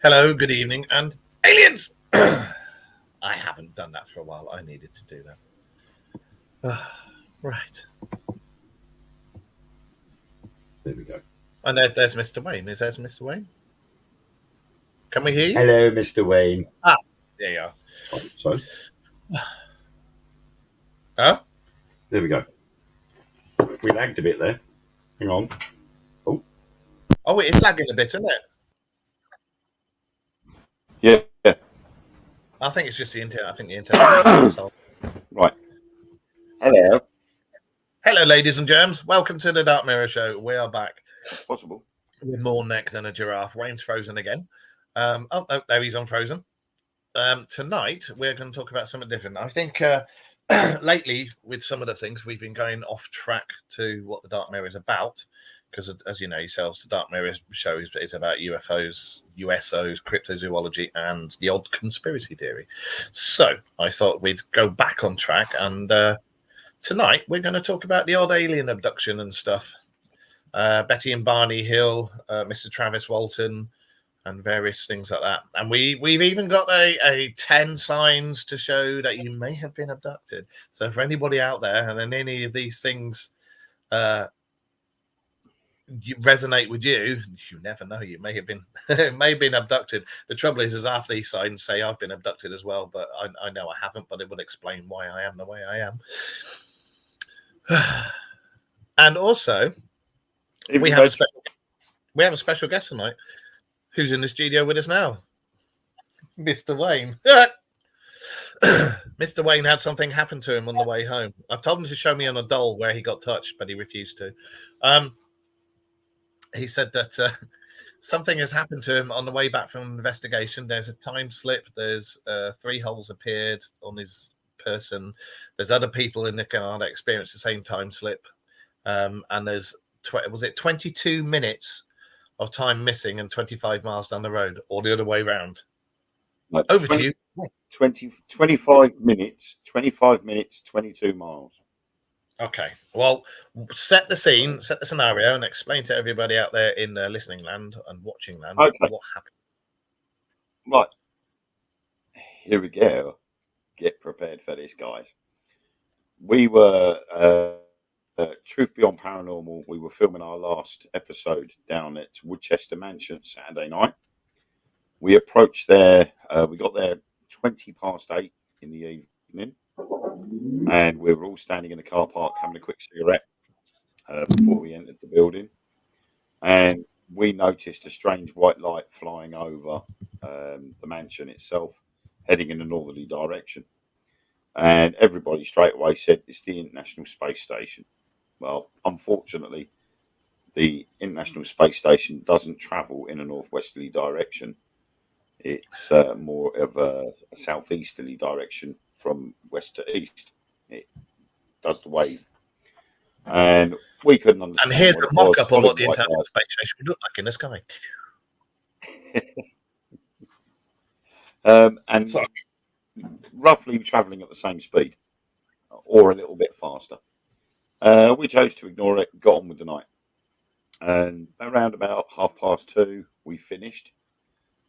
Hello, good evening, and aliens! I haven't done that for a while. I needed to do that. Right. There we go. And there's Mr. Wayne. Is there's Mr. Wayne? Can we hear you? Hello, Mr. Wayne. There you are. Right, so, Oh? there we go. We lagged a bit there. Hang on. Oh, it's lagging a bit, isn't it? Yeah. I think it's just the internet. I think the internet. Right. Hello. Hello, ladies and germs. Welcome to the Dark Mirror Show. We are back Possible. with more neck than a giraffe. Wayne's frozen again. Oh, no, there he's unfrozen. Tonight, we're going to talk about something different. I think lately, with some of the things, we've been going off track to what the Dark Mirror is about. Because, as you know yourselves, the Dark Mirror show is about UFOs, USOs, cryptozoology, and the odd conspiracy theory. So I thought we'd go back on track, and tonight we're going to talk about the odd alien abduction and stuff. Betty and Barney Hill, Mr. Travis Walton, and various things like that. And we've even got a 10 signs to show that you may have been abducted. So for anybody out there, and then any of these things resonate with you, you never know. You may have been abducted. The trouble is after these signs say I've been abducted as well, but I know I haven't, but it will explain why I am the way I am. And also we have a special guest tonight who's in the studio with us now, Mr. Wayne. Mr. Wayne had something happen to him on the way home. I've told him to show me on a doll where he got touched, but he refused to. He said that something has happened to him on the way back from an investigation. There's a time slip. There's 3 holes appeared on his person. There's other people in the car that experienced the same time slip. And there's, 22 minutes of time missing and 25 miles down the road, or the other way around. Like Over to you. 25 minutes, 22 miles. Okay, well, set the scene, set the scenario, and explain to everybody out there in listening land and watching land what happened. Right. Here we go. Get prepared for this, guys. We were, Truth Beyond Paranormal, we were filming our last episode down at Woodchester Mansion Saturday night. We approached there, we got there 8:20 in the evening. And we were all standing in the car park having a quick cigarette before we entered the building. And we noticed a strange white light flying over the mansion itself, heading in a northerly direction. And everybody straight away said it's the International Space Station. Well, unfortunately, the International Space Station doesn't travel in a northwesterly direction. It's more of a southeasterly direction from west to east. It does the wave, and we couldn't understand. And here's a mock-up of what the International Space Station would look like in the sky. And sorry, roughly travelling at the same speed, or a little bit faster. We chose to ignore it, got on with the night, and around about 2:30, we finished.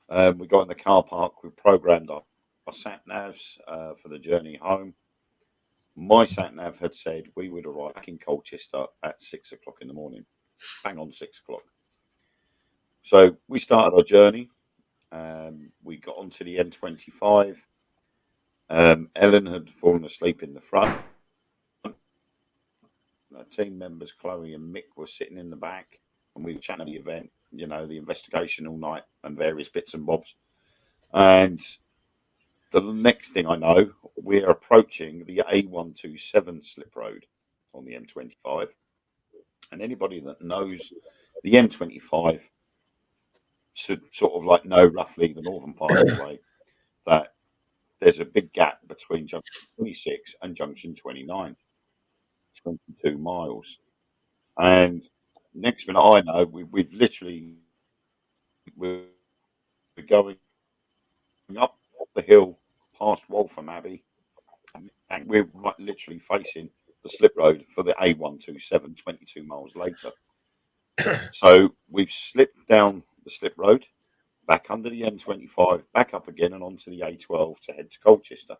We got in the car park. We programmed our sat navs for the journey home. My sat nav had said we would arrive back in Colchester at 6 o'clock in the morning, bang on 6 o'clock. So we started our journey. We got onto the M25. Ellen had fallen asleep in the front. Our team members Chloe and Mick were sitting in the back, and we were chatting about the event, the investigation all night and various bits and bobs. And the next thing I know, we're approaching the A127 slip road on the M25. And anybody that knows the M25 should sort of know roughly the northern part of the way, that there's a big gap between junction 26 and junction 29, 22 miles. And next minute I know, we're going up the hill past Waltham Abbey, and we're literally facing the slip road for the A127 22 miles later. So we've slipped down the slip road. back under the M25, back up again and onto the A12 to head to Colchester.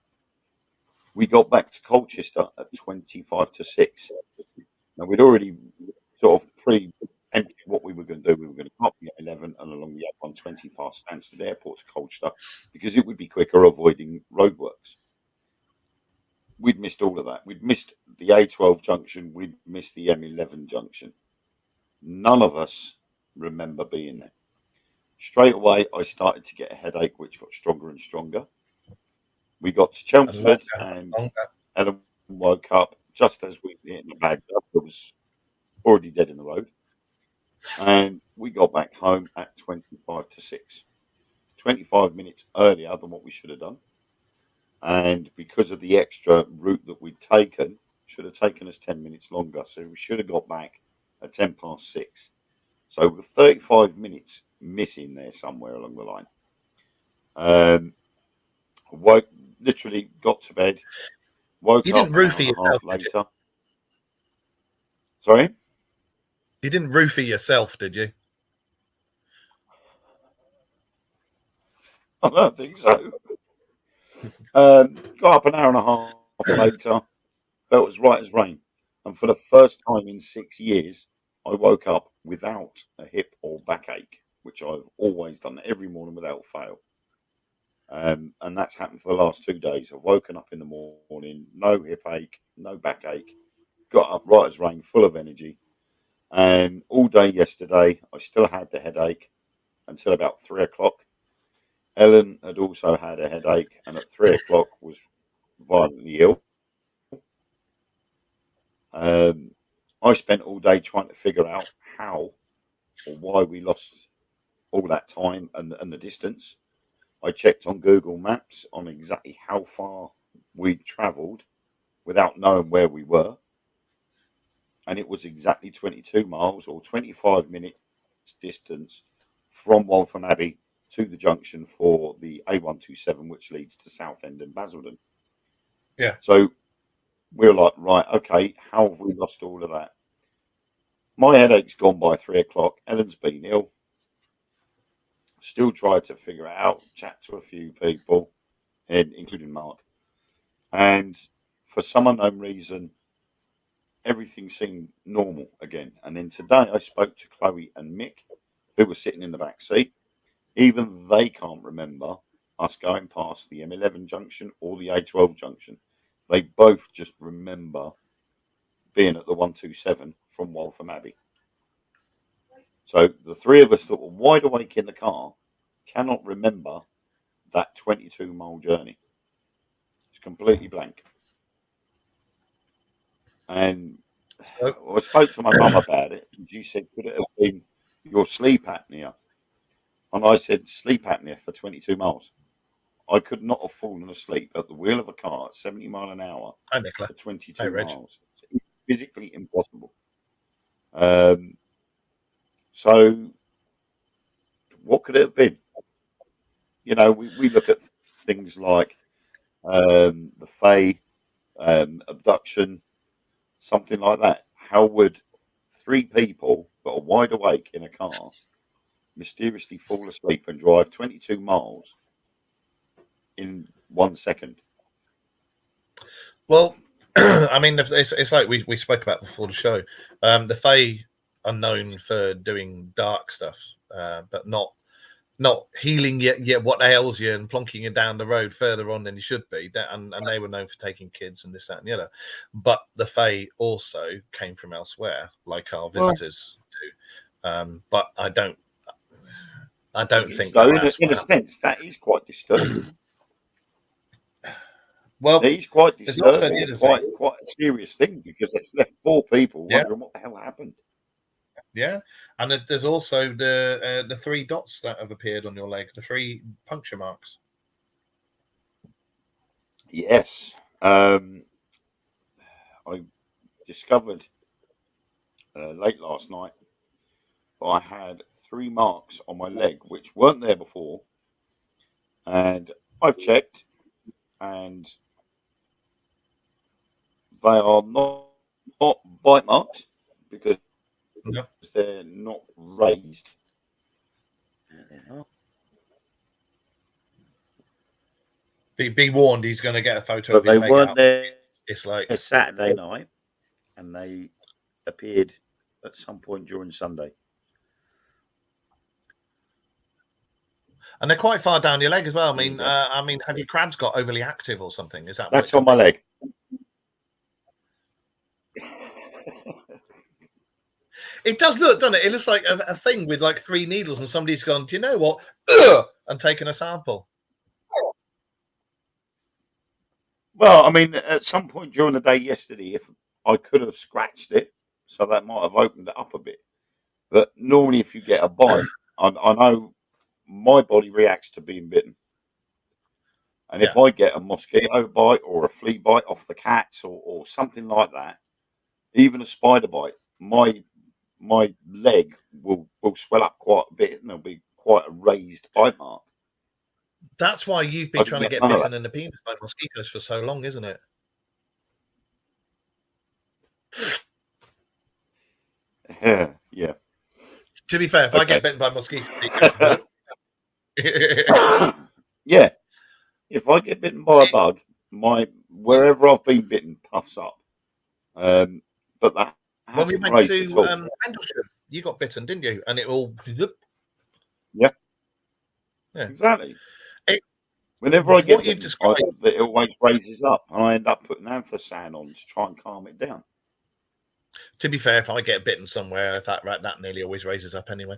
We got back to Colchester at 25 to 6. Now, we'd already sort of pre-empted what we were going to do. We were going to come up the 11 and along the A120 past Stansted Airport to Colchester because it would be quicker avoiding roadworks. We'd missed all of that. We'd missed the A12 junction. We'd missed the M11 junction. None of us remember being there. Straight away, I started to get a headache, which got stronger and stronger. We got to Chelmsford and Ellen woke up just as we were hitting the bag. It was already dead in the road. And we got back home at 25 to 6. 25 minutes earlier than what we should have done. And because of the extra route that we'd taken, should have taken us 10 minutes longer. So we should have got back at 10 past 6. So we're 35 minutes missing there somewhere along the line. Literally got to bed, woke up an hour and a half later. Sorry? You didn't roofie yourself, did you? I don't think so. Got up an hour and a half later, felt as right as rain. And for the first time in 6 years, I woke up without a hip or backache, which I've always done every morning without fail. And that's happened for the last 2 days. I've woken up in the morning, no hip ache, no backache, got up right as rain, full of energy. And all day yesterday, I still had the headache until about 3 o'clock. Ellen had also had a headache and at 3 o'clock was violently ill. I spent all day trying to figure out how or why we lost all that time and the distance. I checked on Google Maps on exactly how far we'd travelled without knowing where we were. And it was exactly 22 miles or 25 minutes distance from Waltham Abbey to the junction for the A127, which leads to Southend and Basildon. Yeah. So we were like, right, okay, how have we lost all of that? My headache's gone by 3 o'clock. Ellen's been ill. Still tried to figure it out, chat to a few people, including Mark. And for some unknown reason, everything seemed normal again. And then today I spoke to Chloe and Mick, who were sitting in the back seat. Even they can't remember us going past the M11 junction or the A12 junction. They both just remember being at the 127 from Waltham Abbey. So the three of us that were wide awake in the car cannot remember that 22-mile journey. It's completely blank. And I spoke to my mum about it, and she said, could it have been your sleep apnea? And I said, sleep apnea for 22 miles. I could not have fallen asleep at the wheel of a car at 70 miles an hour for 22 miles. It's physically impossible. So what could it have been? You know, we look at things like the Fae abduction, something like that. How would three people that are wide awake in a car mysteriously fall asleep and drive 22 miles in 1 second? Well, I mean, it's like we spoke about before the show. The Fae are known for doing dark stuff, but not healing yet what ails you and plonking you down the road further on than you should be. And they were known for taking kids and this, that, and the other. But the Fae also came from elsewhere, like our visitors do. But I don't think so. In a sense, that is quite disturbing. Well, it is quite disturbing, quite a serious thing, because it's left four people wondering what the hell happened. Yeah, and there's also the 3 dots that have appeared on your leg, the 3 puncture marks. Yes, I discovered late last night that I had 3 marks on my leg which weren't there before, and I've checked, and they are not bite marks because they're not raised. There they are. Be warned, he's going to get a photo but of his they mega weren't up. there It's like Saturday night, and they appeared at some point during Sunday. and they're quite far down your leg as well. There you go. I mean, have your crabs got overly active or something? Is that That's what on my leg. It does look, doesn't it? It looks like a thing with like 3 needles, and somebody's gone, do you know what? And taken a sample. Well, I mean, at some point during the day yesterday, if I could have scratched it, so that might have opened it up a bit. But normally, if you get a bite, I know my body reacts to being bitten. And if I get a mosquito bite or a flea bite off the cats or something like that, even a spider bite, my leg will swell up quite a bit, and there'll be quite a raised bite mark. That's why you've been trying to get bitten in the penis by mosquitoes for so long, isn't it? Yeah. To be fair, if I get bitten by mosquitoes, yeah. If I get bitten by a bug, wherever I've been bitten puffs up. But that when we went to Rendlesham, you got bitten, didn't you? And it all. Yeah. Exactly. Whenever I get bitten, it always raises up, and I end up putting Amphosan on to try and calm it down. To be fair, if I get bitten somewhere, that nearly always raises up anyway.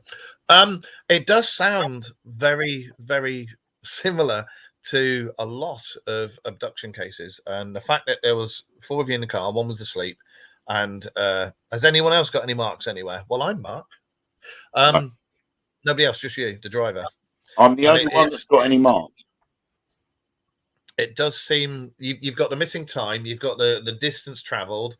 It does sound very, very similar to a lot of abduction cases, and the fact that there was 4 of you in the car, 1 was asleep. And has anyone else got any marks anywhere? Well, I'm Mark. No. Nobody else, just you, the driver. I'm the only one that's got any marks. It does seem you've got the missing time, you've got the distance travelled,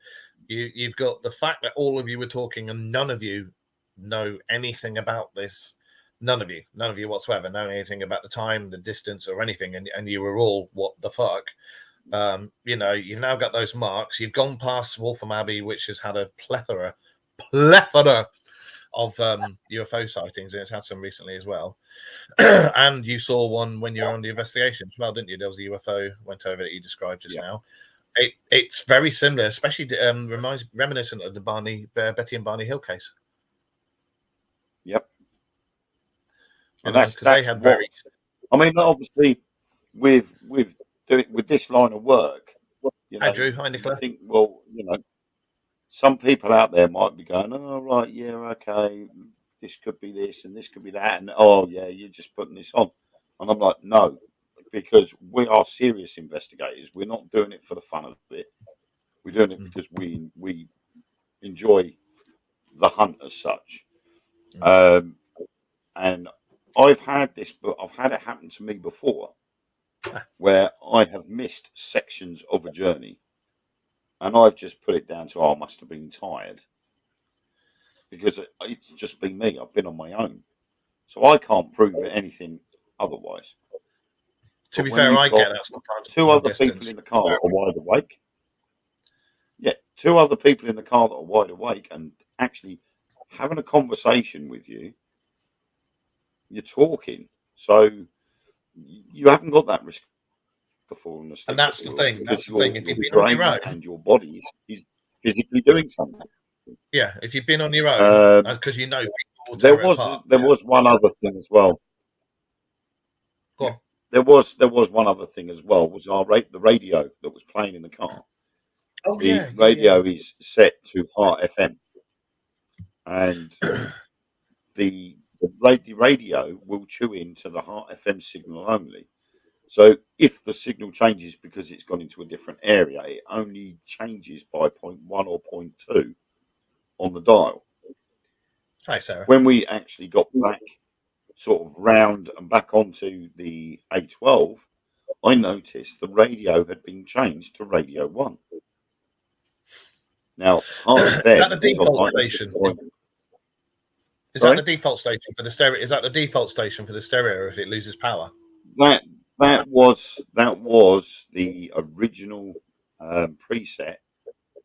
you've got the fact that all of you were talking and none of you know anything about this. None of you whatsoever know anything about the time, the distance, or anything, and you were all, what the fuck? You've now got those marks. You've gone past Waltham Abbey, which has had a plethora of UFO sightings, and it's had some recently as well. And you saw one when you were on the investigation as well, didn't you? There was a UFO went over that you described just now. It's very similar, especially reminiscent of the Betty and Barney Hill case. Yep. And that's they had very. I mean, obviously, with this line of work, Andrew, hi Nicola. I think, well, some people out there might be going, "Oh, right, yeah, okay, this could be this and this could be that," and oh, yeah, you're just putting this on. And I'm like, no, because we are serious investigators. We're not doing it for the fun of it. We're doing it because we enjoy the hunt as such. And I've had it happen to me before, where I have missed sections of a journey, and I've just put it down to, I must have been tired, because it's just been me. I've been on my own, so I can't prove anything otherwise. To be fair, I get that sometimes. 2 other people in the car that are wide awake. Yeah, 2 other people in the car that are wide awake and actually having a conversation with you. You're talking, so you haven't got that risk before. And that's the thing. That's the thing. If you've been on your own, and your body is physically doing something. Yeah, if you've been on your own, that's because you know people there was one other thing as well. Go on. There was one other thing as well. Was the radio that was playing in the car? Oh, the radio is set to Heart FM, and the radio will tune into the Heart FM signal only. So if the signal changes because it's gone into a different area, it only changes by 0.1 or 0.2 on the dial. Hi, Sarah. When we actually got back sort of round and back onto the A12, I noticed the radio had been changed to Radio 1. Now, Heart FM is that the default station? Is that the default station for the stereo? Is that the default station for the stereo if it loses power? That was the original preset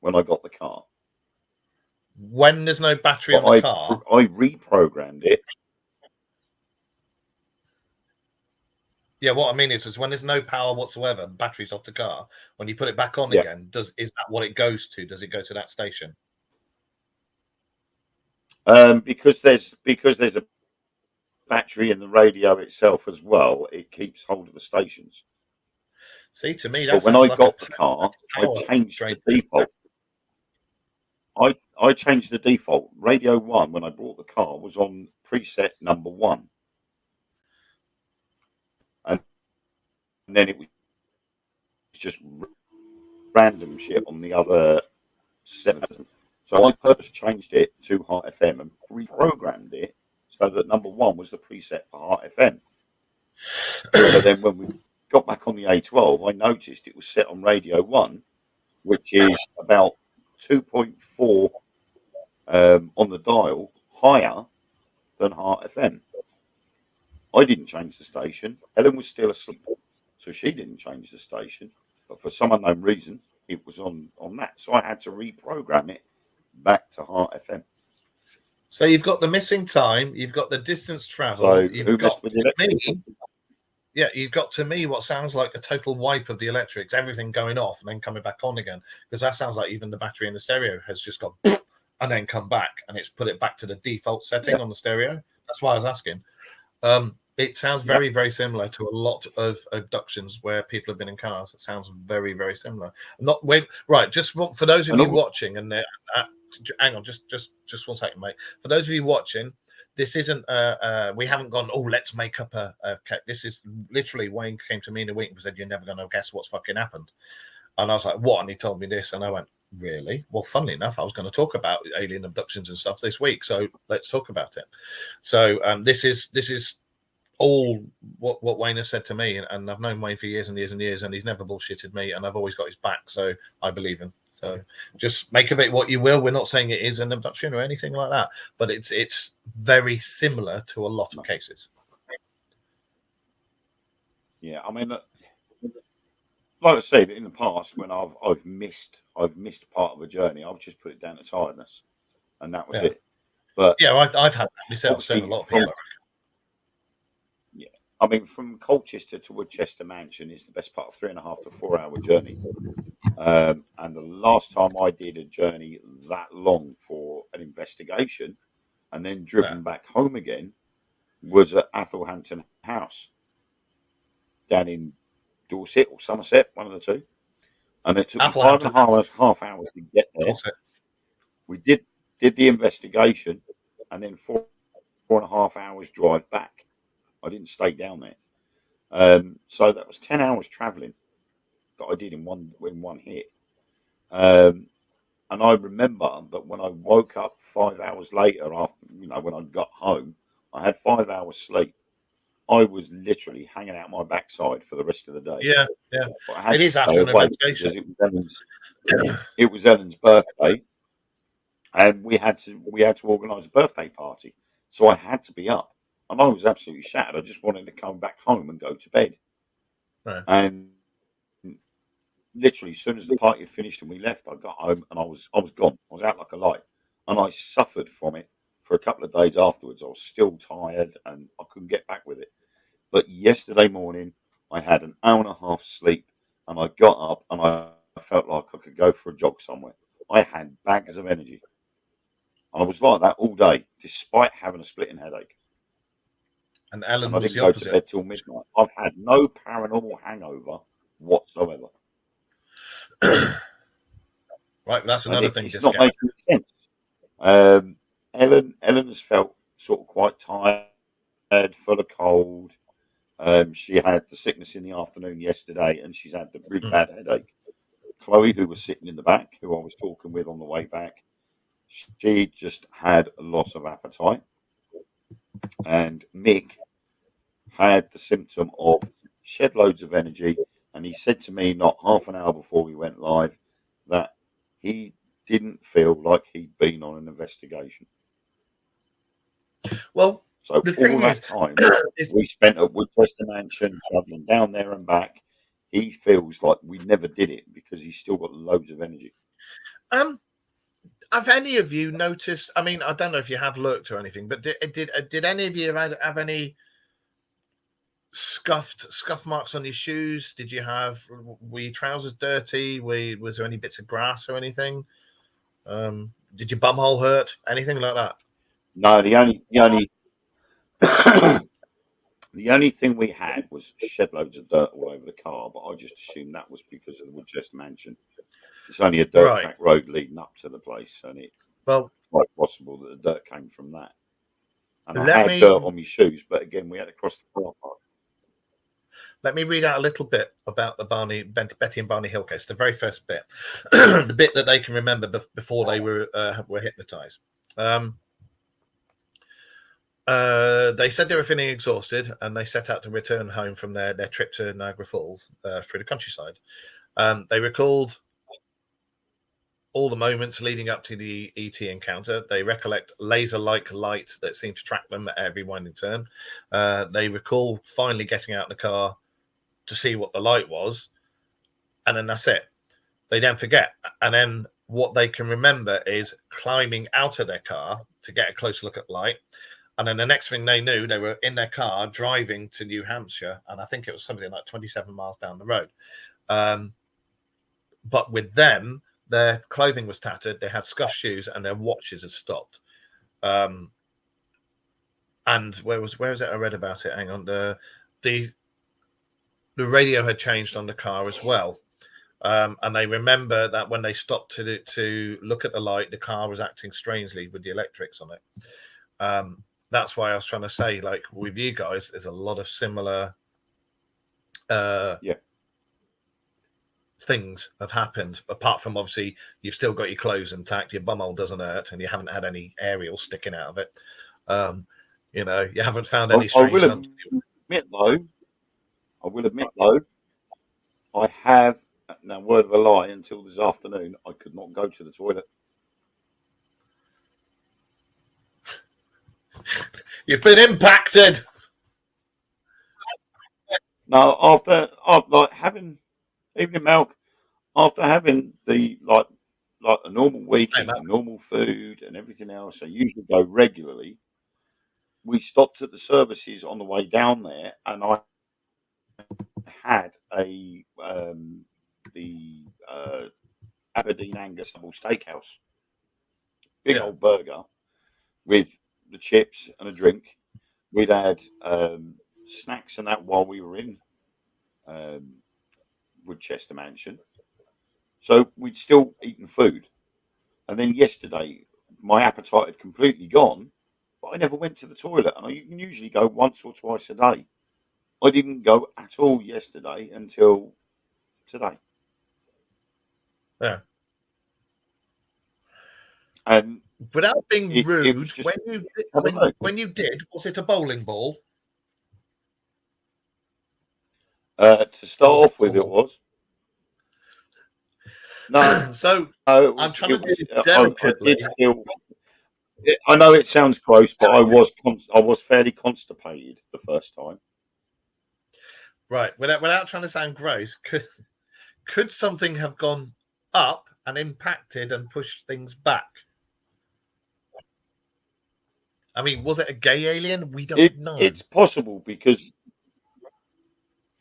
when I got the car. When there's no battery on the car, I reprogrammed it. Yeah, what I mean is when there's no power whatsoever, batteries off the car. When you put it back on Yeah. again, is that what it goes to? Does it go to that station? Because there's a battery in the radio itself as well. It keeps hold of the stations. See, to me, But that when sounds I like got a the car, I power changed drain. the default. I changed the default. Radio 1, when I bought the car, was on preset number 1. And then it was just random shit on the other 7. So I purposely changed it to Heart FM and reprogrammed it so that number 1 was the preset for Heart FM. So then when we got back on the A12, I noticed it was set on Radio 1, which is about 2.4 on the dial higher than Heart FM. I didn't change the station. Helen was still asleep, so she didn't change the station. But for some unknown reason, it was on that. So I had to reprogram it back to Heart FM. So you've got the missing time, you've got the distance travel, So you've who got messed with the me. Yeah, you've got to me what sounds like a total wipe of the electrics, everything going off and then coming back on again. Because that sounds like even the battery in the stereo has just gone and then come back, and it's put it back to the default setting on the stereo. That's why I was asking. It sounds very, very similar to a lot of abductions where people have been in cars. It sounds very, very similar. Not wait, right. Just for those of you watching, and hang on, just 1 second, mate. For those of you watching, this isn't. We haven't gone. Oh, let's make up a. This is literally Wayne came to me in a week and said, "You're never going to guess what's fucking happened." And I was like, "What?" And he told me this, and I went, "Really?" Well, funnily enough, I was going to talk about alien abductions and stuff this week, so let's talk about it. So this is all what Wayne has said to me, and I've known Wayne for years and years and years, and he's never bullshitted me, and I've always got his back, so I believe him. So just make of it what you will. We're not saying it is an abduction or anything like that, but it's very similar to a lot of cases. Yeah, I mean, like I said in the past, when I've missed part of a journey, I've just put it down to tiredness, and that was it. But yeah, I've had that myself. So a lot of people. Yeah, I mean, from Colchester to Woodchester Mansion is the best part of 3.5 to 4 hour journey. And the last time I did a journey that long for an investigation and then driven back home again was at Athelhampton House down in Dorset or Somerset, one of the two. And it took me 5.5 hours to get there. Dorset. We did the investigation and then 4.5 hours drive back. I didn't stay down there. So that was 10 hours travelling that I did in one hit. And I remember that when I woke up 5 hours later after, when I got home, I had 5 hours sleep. I was literally hanging out my backside for the rest of the day. Yeah. But I had it to is stay after an away investigation. Because it was Ellen's birthday, and we had to organise a birthday party. So I had to be up. And I was absolutely shattered. I just wanted to come back home and go to bed. Right. And literally, as soon as the party had finished and we left, I got home and I was gone. I was out like a light. And I suffered from it for a couple of days afterwards. I was still tired and I couldn't get back with it. But yesterday morning, I had an hour and a half sleep and I got up and I felt like I could go for a jog somewhere. I had bags of energy. And I was like that all day, despite having a splitting headache. And Ellen I was didn't the go opposite. to bed till midnight. I've had no paranormal hangover whatsoever. Right, that's another thing. It's not making sense. Ellen has felt sort of quite tired, full of cold. She had the sickness in the afternoon yesterday, and she's had the really bad headache. Chloe, who was sitting in the back, who I was talking with on the way back, she just had a loss of appetite. And Mick had the symptom of shed loads of energy, and he said to me not half an hour before we went live that he didn't feel like he'd been on an investigation. Well, so all that time we spent at Woodchester Mansion travelling down there and back, he feels like we never did it because he's still got loads of energy. Have any of you noticed? I mean, I don't know if you have looked or anything, but did any of you have any scuff marks on your shoes? Did you have? Were your trousers dirty? Was there any bits of grass or anything? Did your bumhole hurt? Anything like that? No, the only the only thing we had was shed loads of dirt all over the car, but I just assumed that was because of the Woodchester mansion. It's only a dirt Right. track road leading up to the place, and it's Well, quite possible that the dirt came from that. And I let had me dirt on my shoes, but again, we had to cross the car park. let me read out a little bit about the Betty and Barney Hill case. The very first bit, the bit that they can remember before they were hypnotized. They said they were feeling exhausted, and they set out to return home from their trip to Niagara Falls through the countryside. They recalled all the moments leading up to the ET encounter. They recollect laser-like light that seemed to track them at every winding turn. They recall finally getting out in the car to see what the light was, and then that's it. They then forget, and then what they can remember is climbing out of their car to get a close look at light. And then the next thing they knew, they were in their car driving to New Hampshire, and I think it was something like 27 miles down the road. But with them, their clothing was tattered, they had scuffed shoes, and their watches had stopped. And where was it? I read about it. Hang on, the radio had changed on the car as well. And they remember that when they stopped to look at the light, the car was acting strangely with the electrics on it. That's why I was trying to say, like, with you guys, there's a lot of similar things have happened, apart from obviously you've still got your clothes intact, your bumhole doesn't hurt, and you haven't had any aerials sticking out of it. You haven't found any strange. I will admit though, I have, now word of a lie, until this afternoon, I could not go to the toilet. You've been impacted. No, after like having evening milk, after having the like a normal week, eating normal food and everything else, I usually go regularly. We stopped at the services on the way down there, and I had the Aberdeen Angus double steakhouse, big old burger with the chips and a drink. We'd had snacks and that while we were in Woodchester Mansion, so we'd still eaten food. And then yesterday, my appetite had completely gone, but I never went to the toilet, and I can usually go once or twice a day. I didn't go at all yesterday until today. Yeah. And without being rude, when you did, was it a bowling ball? To start off with, it was. No, so no, I'm trying to do it delicately. I know it sounds gross, but I was fairly constipated the first time. Right, without trying to sound gross, could something have gone up and impacted and pushed things back? I mean, was it a gay alien? We don't know. It's possible, because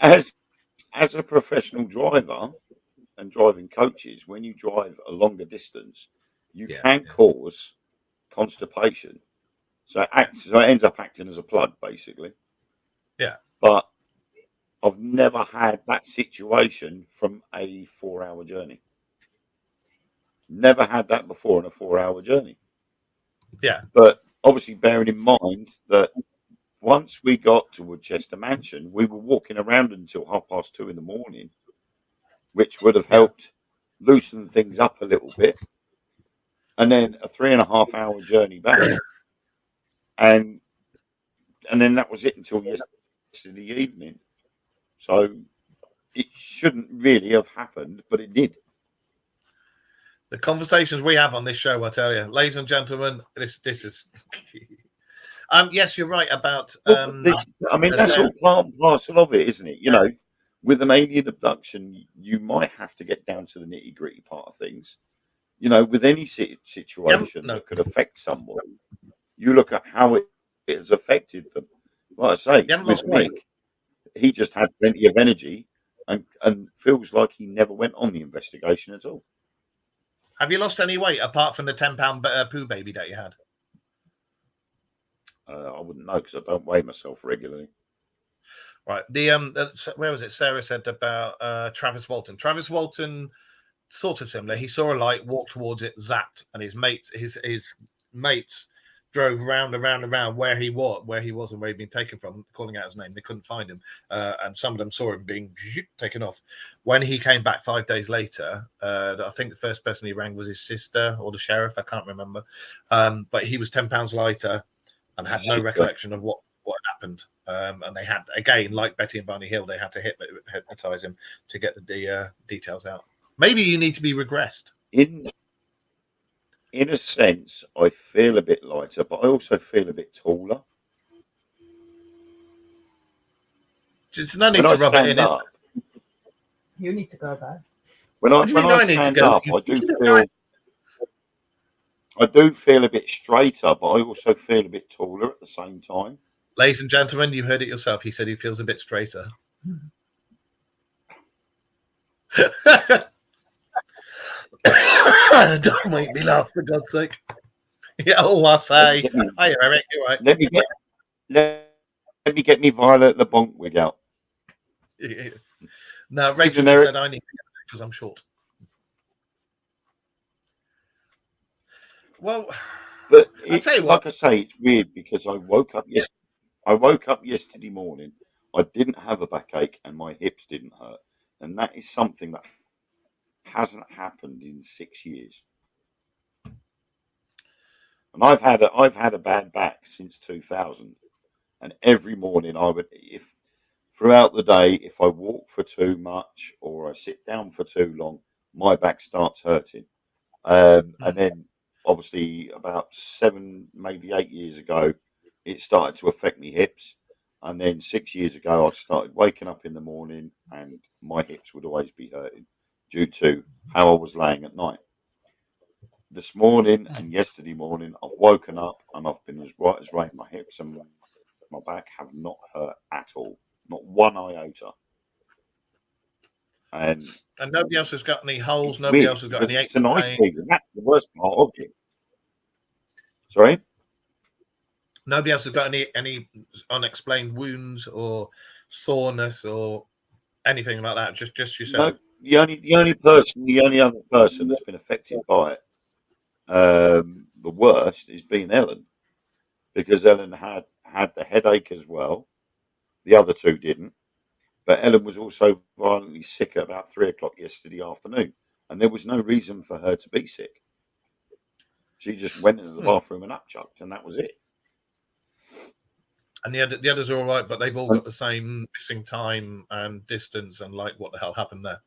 as a professional driver and driving coaches, when you drive a longer distance, you can cause constipation. So it ends up acting as a plug, basically. Yeah. But I've never had that situation from a 4-hour journey. Never had that before in a 4-hour journey. Yeah. But obviously bearing in mind that once we got to Woodchester Mansion, we were walking around until 2:30 in the morning, which would have helped loosen things up a little bit. And then a 3.5-hour journey back. And then that was it until yesterday evening. So it shouldn't really have happened, but it did. The conversations we have on this show, I tell you, ladies and gentlemen, this is. Yes, you're right about. That's all part and parcel of it, isn't it? You know, with an alien abduction, you might have to get down to the nitty gritty part of things. You know, with any situation that could affect someone, you look at how it has affected them. Like I say, with Nick, he just had plenty of energy and feels like he never went on the investigation at all. Have you lost any weight apart from the £10 poo baby that you had? I wouldn't know because I don't weigh myself regularly. Right. Where was it? Sarah said about Travis Walton. Travis Walton, sort of similar. He saw a light, walked towards it, zapped, and his mates drove round and round and round where he was and where he'd been taken from, calling out his name. They couldn't find him, and some of them saw him being taken off. When he came back 5 days later, I think the first person he rang was his sister or the sheriff. I can't remember, but he was £10 lighter and had no recollection of what happened. And they had, again, like Betty and Barney Hill, they had to hypnotize him to get the details out. Maybe you need to be regressed. In a sense, I feel a bit lighter, but I also feel a bit taller. It's no need to rub it in. Up, you need to go back. When I stand up, I do feel a bit straighter, but I also feel a bit taller at the same time. Ladies and gentlemen, you heard it yourself. He said he feels a bit straighter. Don't make me laugh, for God's sake. Yeah, I say. Hi, Eric, you're right. Let me get me Violet LeBonc wig out. No, Rachel said I need to get it because I'm short. Well, but I'll tell you what. Like I say, it's weird because I woke up yesterday morning. I didn't have a backache and my hips didn't hurt, and that is something that hasn't happened in 6 years. And I've had a bad back since 2000, and every morning throughout the day, if I walk for too much or I sit down for too long, my back starts hurting. And then obviously about 7, maybe 8 years ago, it started to affect me hips. And then 6 years ago, I started waking up in the morning and my hips would always be hurting due to how I was laying at night. This morning and yesterday morning, I've woken up and I've been as right as rain. My hips and my back have not hurt at all, not one iota. And nobody else has got any holes. Nobody else has got any aches. It's an ice thing, and that's the worst part of it. Sorry? Nobody else has got any unexplained wounds or soreness or anything like that. Just yourself. No, the only other person that's been affected by it, the worst, is being Ellen, because Ellen had the headache as well. The other two didn't, but Ellen was also violently sick at about 3 o'clock yesterday afternoon, and there was no reason for her to be sick. She just went into the bathroom and upchucked, and that was it. And the others are all right, but they've all got the same missing time and distance, and like, what the hell happened there?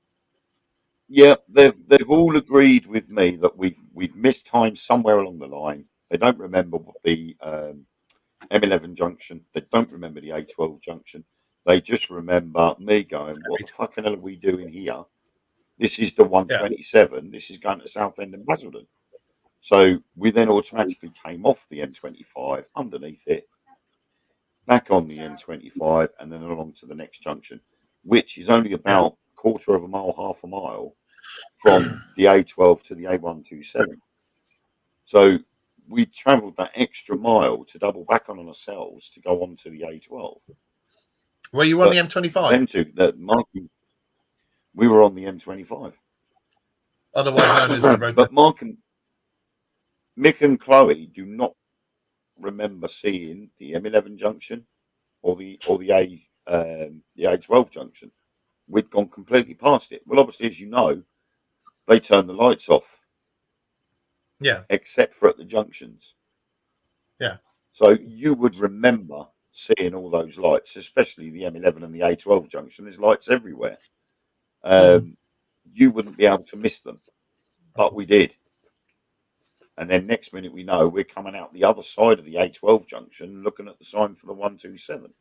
Yeah, they've all agreed with me that we've missed time somewhere along the line. They don't remember what the M11 junction. They don't remember the A12 junction. They just remember me going, "What the fucking hell are we doing here? This is the 127. This is going to Southend and Basildon." So we then automatically came off the M25, underneath it, back on the M25, and then along to the next junction, which is only about quarter of a mile, half a mile from the A12 to the A127. So we travelled that extra mile to double back on ourselves to go on to the A12. Were you on the M25? We were on the M25. Otherwise known as the road. But Mick and Chloe do not remember seeing the M11 junction or the A12 junction. We'd gone completely past it. Well, obviously, as you know, they turned the lights off. Yeah. Except for at the junctions. Yeah. So you would remember seeing all those lights, especially the M11 and the A12 junction. There's lights everywhere. You wouldn't be able to miss them, but we did. And then next minute we know we're coming out the other side of the A12 junction, looking at the sign for the 127.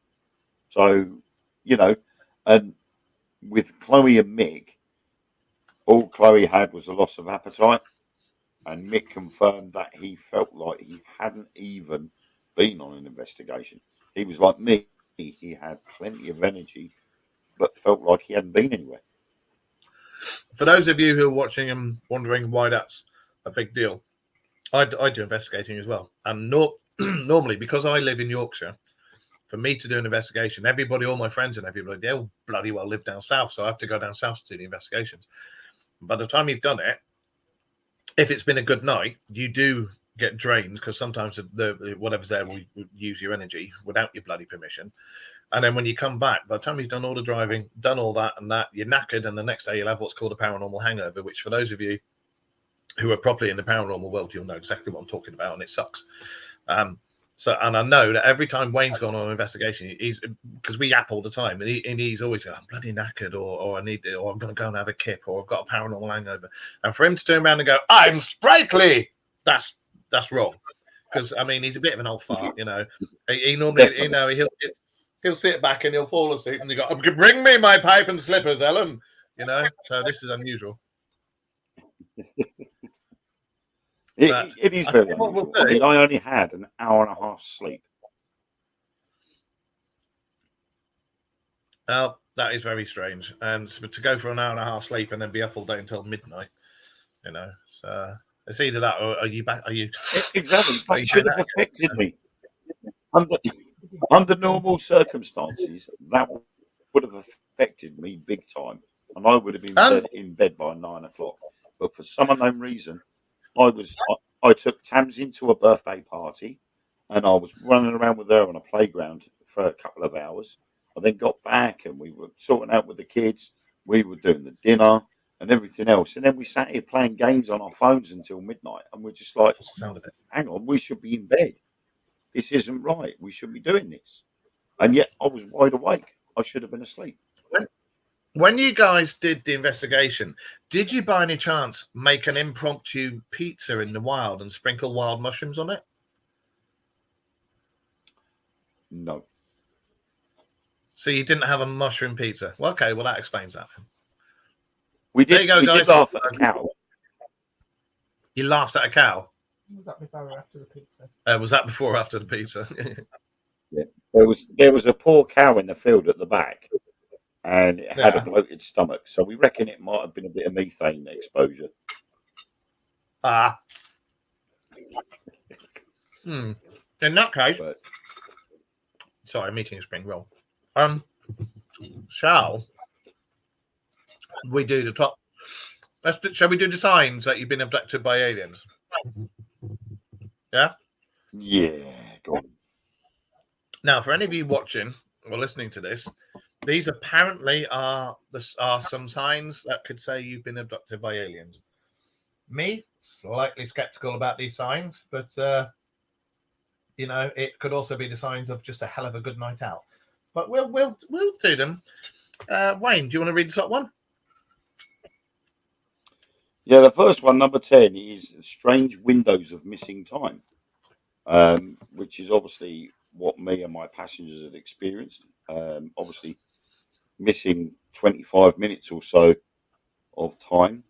So, and with Chloe and Mick, all Chloe had was a loss of appetite, and Mick confirmed that he felt like he hadn't even been on an investigation. He was like me. he had plenty of energy, but felt like he hadn't been anywhere. For those of you who are watching and wondering why that's a big deal, I do investigating as well. And normally, because I live in Yorkshire, for me to do an investigation, everybody, all my friends and everybody, they all bloody well live down south. So I have to go down south to do the investigations. By the time you've done it, if it's been a good night, you do get drained because sometimes the whatever's there will use your energy without your bloody permission. And then when you come back, by the time you've done all the driving, done all that and that, you're knackered. And the next day you'll have what's called a paranormal hangover, which for those of you who are properly in the paranormal world, you'll know exactly what I'm talking about, and it sucks. So, and I know that every time Wayne's gone on an investigation, he's because we yap all the time, and he's always going, I'm bloody knackered, or I need it, or I'm going to go and have a kip, or I've got a paranormal hangover. And for him to turn around and go, I'm sprightly, that's wrong. Because I mean, he's a bit of an old fart, you know. He normally, you know, he'll sit back and he'll fall asleep, and you go, bring me my pipe and slippers, Ellen. You know, so this is unusual. It is very unusual. I mean, I only had an hour and a half sleep. Well, that is very strange. And to go for an hour and a half sleep and then be up all day until midnight, you know, so it's either that or are you back? Are you exactly? That should have affected me. Under normal circumstances, that would have affected me big time, and I would have been in bed by 9 o'clock. But for some unknown reason, I took Tamsin to a birthday party, and I was running around with her on a playground for a couple of hours. I then got back, and we were sorting out with the kids. We were doing the dinner and everything else, and then we sat here playing games on our phones until midnight, and we're just like, hang on, we should be in bed. This isn't right. We should be doing this. And yet I was wide awake. I should have been asleep. When you guys did the investigation, did you by any chance make an impromptu pizza in the wild and sprinkle wild mushrooms on it? No. So you didn't have a mushroom pizza? Well, okay, well that explains that. We did. There you go, guys. Did laugh at a cow. You laughed at a cow? Was that before or after the pizza? Was that before or after the pizza? Yeah. There was a poor cow in the field at the back, and it had a bloated stomach. So we reckon it might have been a bit of methane exposure. Ah. In that case, sorry, I'm eating a spring roll. Shall we do the top? Shall we do the signs that you've been abducted by aliens? Yeah? Yeah, go on. Now, for any of you watching or listening to this, these apparently are some signs that could say you've been abducted by aliens. Me, slightly skeptical about these signs, but you know, it could also be the signs of just a hell of a good night out. But we'll do them. Wayne, do you want to read the top one? Yeah, the first one, number 10, is strange windows of missing time, which is obviously what me and my passengers have experienced. Obviously, missing 25 minutes or so of time.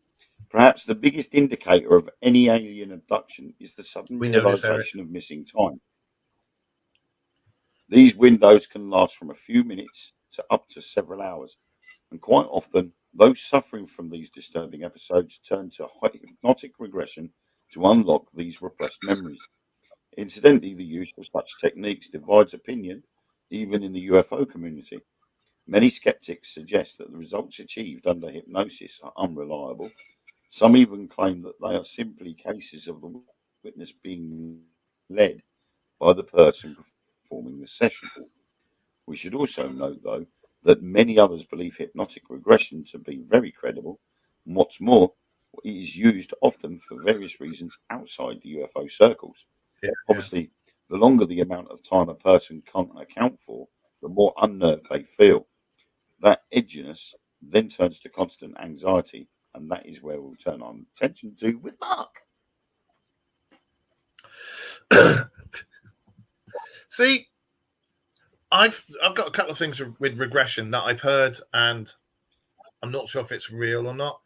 Perhaps the biggest indicator of any alien abduction is the sudden realization of missing time. These windows can last from a few minutes to up to several hours, and quite often, those suffering from these disturbing episodes turn to hypnotic regression to unlock these repressed memories. Incidentally, the use of such techniques divides opinion, even in the UFO community. Many skeptics suggest that the results achieved under hypnosis are unreliable. Some even claim that they are simply cases of the witness being led by the person performing the session. We should also note, though, that many others believe hypnotic regression to be very credible, and what's more, it is used often for various reasons outside the UFO circles. Obviously, the longer the amount of time a person can't account for, the more unnerved they feel. That edginess then turns to constant anxiety, and that is where we'll turn our attention to with Mark. See, I've got a couple of things with regression that I've heard, and I'm not sure if it's real or not.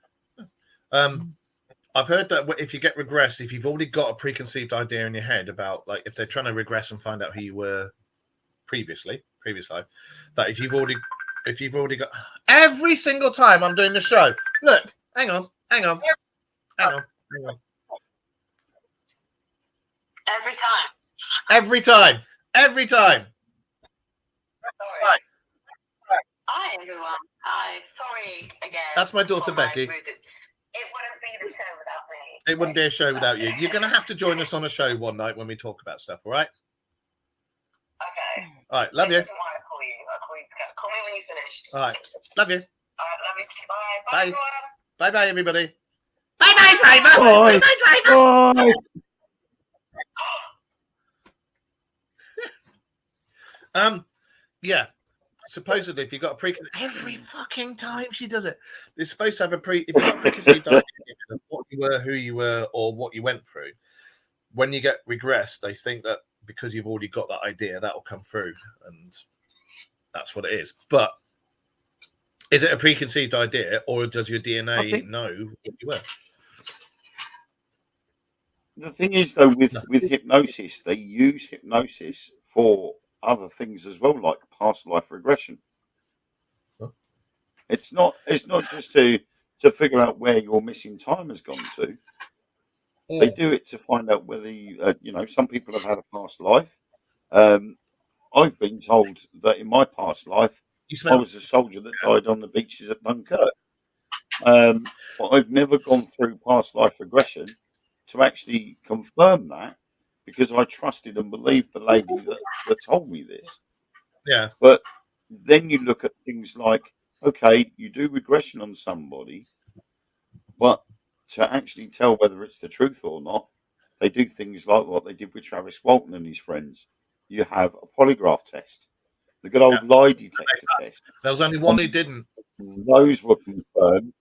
I've heard that if you get regressed, if you've already got a preconceived idea in your head about, like, if they're trying to regress and find out who you were previous previous life, that if you've already got every single time I'm doing the show, look, hang on. Every time. Every time. Sorry. Hi, everyone. Hi. Sorry again. That's my daughter, for my Becky. rude- It wouldn't be the show without me. It wouldn't be a show without you. You're going to have to join us on a show one night when we talk about stuff, all right? Okay. All right, love you. This is why I call you. I'll call you. Call me when you're finished. All right, love you. All right, love you too. Bye. Bye. Bye, everyone. Bye-bye, everybody. Bye-bye, driver. Bye. Bye-bye, driver. Bye. Yeah. Supposedly, if you've got a every fucking time she does it, it's supposed to have if you've got a preconceived idea of what you were, who you were, or what you went through, when you get regressed, they think that because you've already got that idea, that will come through, and that's what it is. But is it a preconceived idea, or does your DNA know what you were? The thing is, though, with hypnosis, they use hypnosis for other things as well, like past life regression. Huh? It's not just to figure out where your missing time has gone to. They do it to find out whether some people have had a past life. I've been told that in my past life, I was a soldier that died on the beaches at Dunkirk. But I've never gone through past life regression to actually confirm that, because I trusted and believed the lady that told me this. Yeah. But then you look at things like, okay, you do regression on somebody, but to actually tell whether it's the truth or not, they do things like what they did with Travis Walton and his friends. You have a polygraph test, the good old lie detector test. There was only one who didn't. Those were confirmed.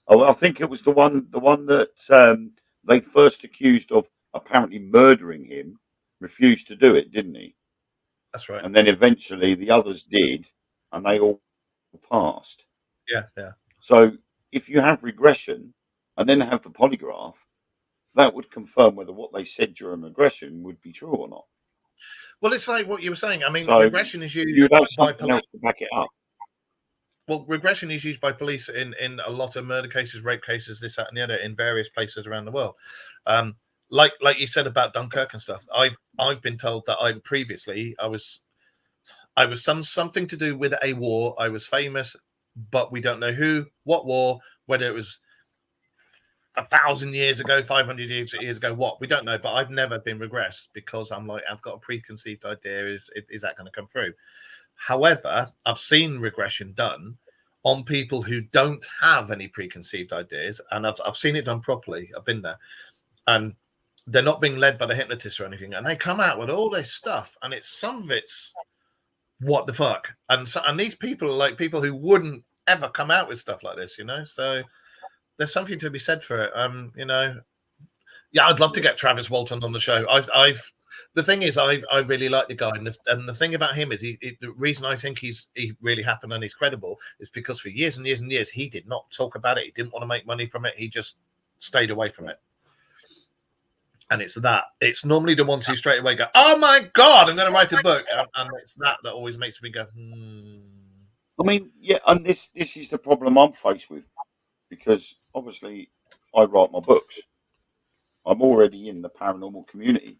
Oh, I think it was the one that they first accused of apparently murdering him, refused to do it, didn't he? That's right. And then eventually the others did, and they all passed. Yeah. So if you have regression and then have the polygraph, that would confirm whether what they said during regression would be true or not. Well, it's like what you were saying. I mean, So regression is used you'd have by something police. else to back it up. Well, regression is used by police in a lot of murder cases, rape cases, this, that, and the other, in various places around the world. Like you said about Dunkirk and stuff. I've been told that I was something to do with a war. I was famous, but we don't know who, what war, whether it was 1,000 years ago, 500 years ago, what, we don't know. But I've never been regressed because I'm like, I've got a preconceived idea. Is that going to come through? However, I've seen regression done on people who don't have any preconceived ideas, and I've seen it done properly. I've been there, and they're not being led by the hypnotist or anything, and they come out with all this stuff, and some of it's what the fuck, and these people are like people who wouldn't ever come out with stuff like this, So there's something to be said for it. Yeah, I'd love to get Travis Walton on the show. The thing is, I really like the guy, and the thing about him is, the reason I think he really happened and he's credible is because for years and years and years he did not talk about it. He didn't want to make money from it. He just stayed away from it. And it's normally the ones who straight away go, "Oh my God, I'm going to write a book," and it's that always makes me go, I mean, yeah, and this is the problem I'm faced with, because obviously I write my books. I'm already in the paranormal community.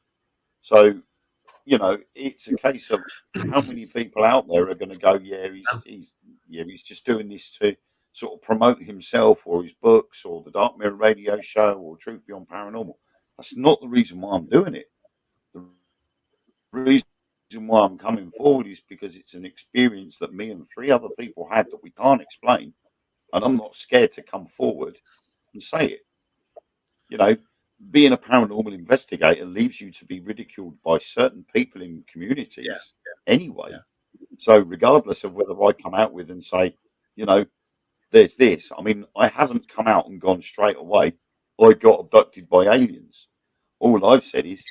So, it's a case of how many people out there are going to go, he's just doing this to sort of promote himself or his books or the Dark Mirror radio show or Truth Beyond Paranormal. That's not the reason why I'm doing it. The reason why I'm coming forward is because it's an experience that me and 3 other people had that we can't explain, and I'm not scared to come forward and say it. Being a paranormal investigator leaves you to be ridiculed by certain people in communities anyway. Yeah. So regardless of whether I come out with and say, there's this, I mean, I haven't come out and gone straight away, I got abducted by aliens. All I've said is,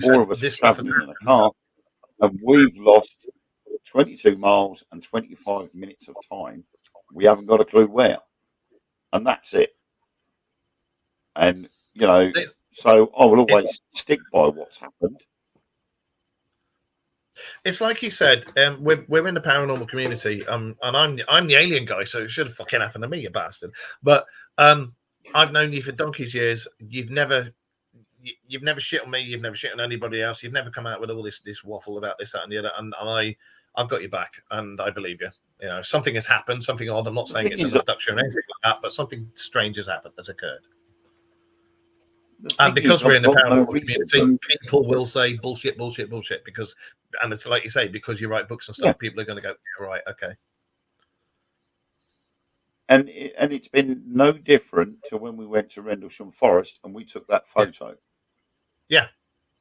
4 of us are traveling in a car, and we've lost 22 miles and 25 minutes of time. We haven't got a clue where. And that's it. And so I will always stick by what's happened. It's like you said, we're in the paranormal community, and I'm the alien guy, so it should have fucking happened to me, you bastard. But I've known you for donkey's years. You've never shit on me. You've never shit on anybody else. You've never come out with all this waffle about this, that, and the other. And I've got your back, and I believe you. You know, something has happened, something odd. I'm not saying it's an abduction or anything like that, but something strange has happened, has occurred. And because we're in the paranormal community, people will say bullshit, bullshit, bullshit. Because, and it's like you say, because you write books and stuff, people are going to go, yeah, right, okay. And it's been no different to when we went to Rendlesham Forest and we took that photo. Yeah.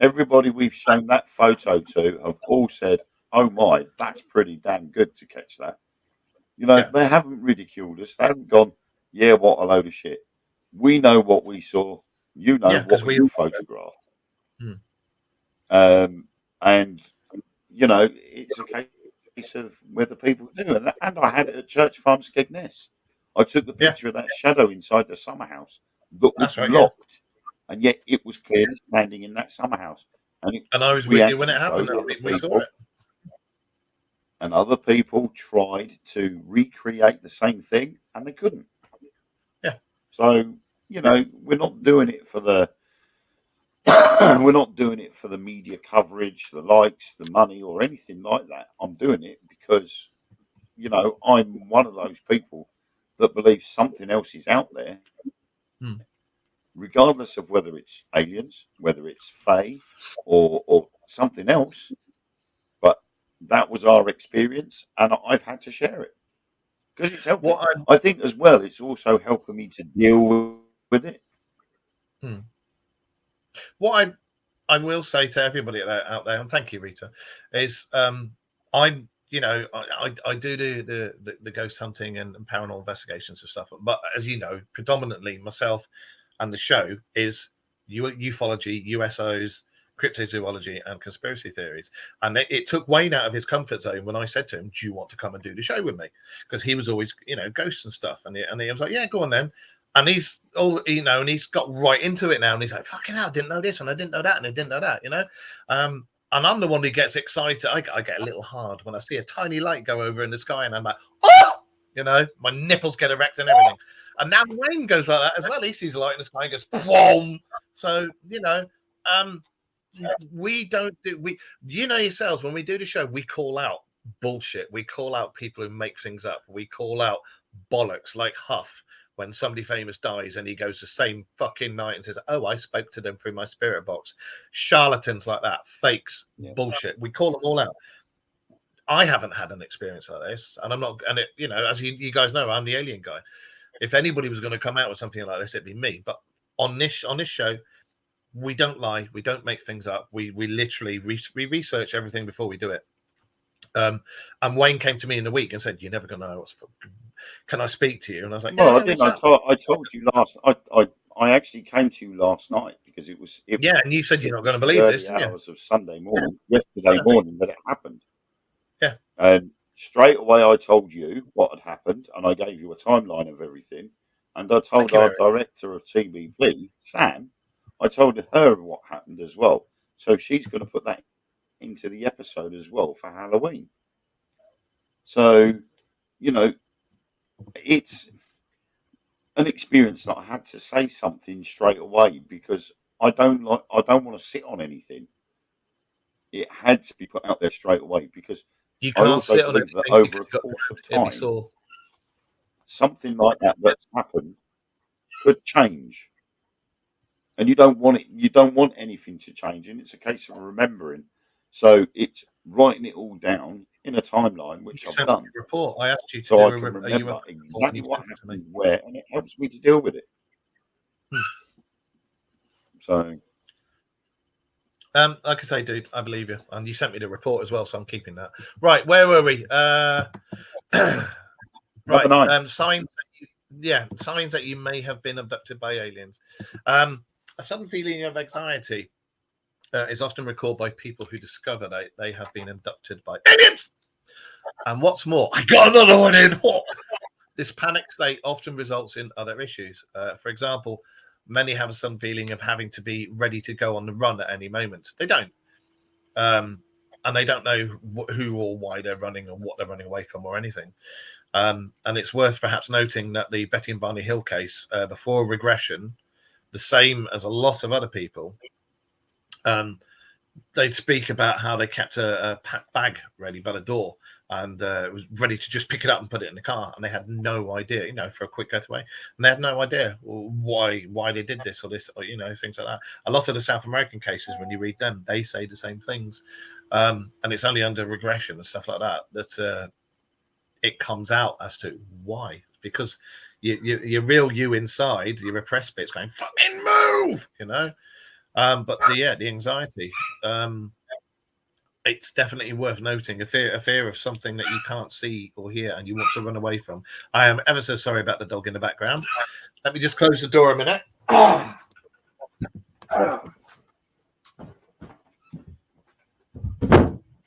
Everybody we've shown that photo to have all said, "Oh my, that's pretty damn good to catch that." You know, they haven't ridiculed us. They haven't gone, "Yeah, what a load of shit." We know what we saw. You know what we photographed. And you know, it's a case of whether people do. And I had it at Church Farm, Skegness. I took the picture of that shadow inside the summer house that was locked, and yet it was clearly standing in that summer house. And I was with you when it happened. And other people tried to recreate the same thing, and they couldn't. Yeah. So you know, we're not doing it for the media coverage, the likes, the money, or anything like that. I'm doing it because, you know, I'm one of those people that believes something else is out there, regardless of whether it's aliens, whether it's fae, or something else. But that was our experience, and I've had to share it because it's helping. I think as well, it's also helping me to deal with it. What I will say to everybody out there, and thank you, Rita, is I'm, you know, I do the ghost hunting and paranormal investigations and stuff, but as you know, predominantly myself and the show is ufology, USOs, cryptozoology, and conspiracy theories. And it took Wayne out of his comfort zone when I said to him, "Do you want to come and do the show with me?" Because he was always, you know, ghosts and stuff, and he was like, "Yeah, go on then." And he's all, you know, and he's got right into it now. And he's like, "Fucking hell, I didn't know this, and I didn't know that, and I didn't know that," you know. And I'm the one who gets excited. I get a little hard when I see a tiny light go over in the sky, and I'm like, "Oh!" You know, my nipples get erect and everything. And now Wayne goes like that as well. He sees a light in the sky and goes, "Boom!" So, you know, we don't do, you know yourselves, when we do the show, we call out bullshit. We call out people who make things up. We call out bollocks, like Huff. When somebody famous dies and he goes the same fucking night and says, "Oh, I spoke to them through my spirit box." Charlatans like that, fakes, bullshit. We call them all out. I haven't had an experience like this, and I'm not. And it, you know, as you guys know, I'm the alien guy. If anybody was going to come out with something like this, it'd be me. But on this show, we don't lie. We don't make things up. We literally we research everything before we do it. And Wayne came to me in the week and said, "You're never going to know what's. Can I speak to you?" And I was like, "Well, I didn't. I told you last. I actually came to you last night because it was. Yeah, and you said you're not going to believe this. Hours of Sunday morning, yesterday morning, that it happened. Yeah. And straight away, I told you what had happened, and I gave you a timeline of everything. And I told our director of TBP, Sam, I told her what happened as well. So she's going to put that into the episode as well for Halloween. So, you know, it's an experience that I had to say something straight away because I don't want to sit on anything. It had to be put out there straight away because you can't sit on anything. That over a course of time, something like that's happened could change, and you don't want it. You don't want anything to change, and it's a case of remembering. So it's writing it all down in a timeline, which I've done. Report. I asked you to so do I can remember exactly what happened where, and it helps me to deal with it. So, like I say, dude, I believe you, and you sent me the report as well, so I'm keeping that. Right, where were we? Right, signs. Signs that you may have been abducted by aliens. A sudden feeling of anxiety is often recalled by people who discover that they have been abducted by aliens. And what's more, I got another one in. This panic state often results in other issues. For example, many have a sudden feeling of having to be ready to go on the run at any moment. They don't. and they don't know who or why they're running or what they're running away from or anything. And it's worth perhaps noting that the Betty and Barney Hill case, before regression, the same as a lot of other people, they'd speak about how they kept a packed bag ready by the door, and it was ready to just pick it up and put it in the car, and they had no idea, for a quick getaway, and they had no idea why they did this or this, or things like that. A lot of the South American cases, when you read them, they say the same things, and it's only under regression and stuff like that that it comes out as to why, because your real you inside, your repressed bit's going fucking move, but the anxiety, it's definitely worth noting a fear of something that you can't see or hear and you want to run away from. I am ever so sorry about the dog in the background. Let me just close the door a minute.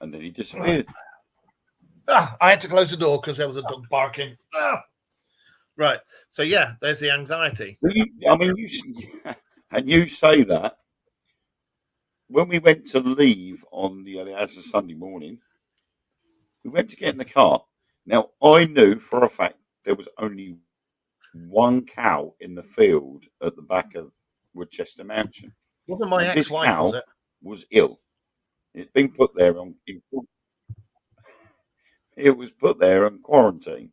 And then he disappeared. I had to close the door because there was a dog barking. Right. So yeah, there's the anxiety. You say that. When we went to leave on as a Sunday morning, we went to get in the car. Now, I knew for a fact there was only one cow in the field at the back of Woodchester Mansion. Wasn't my ex-wife, was it? Was ill. It'd been put there it was put there on quarantine.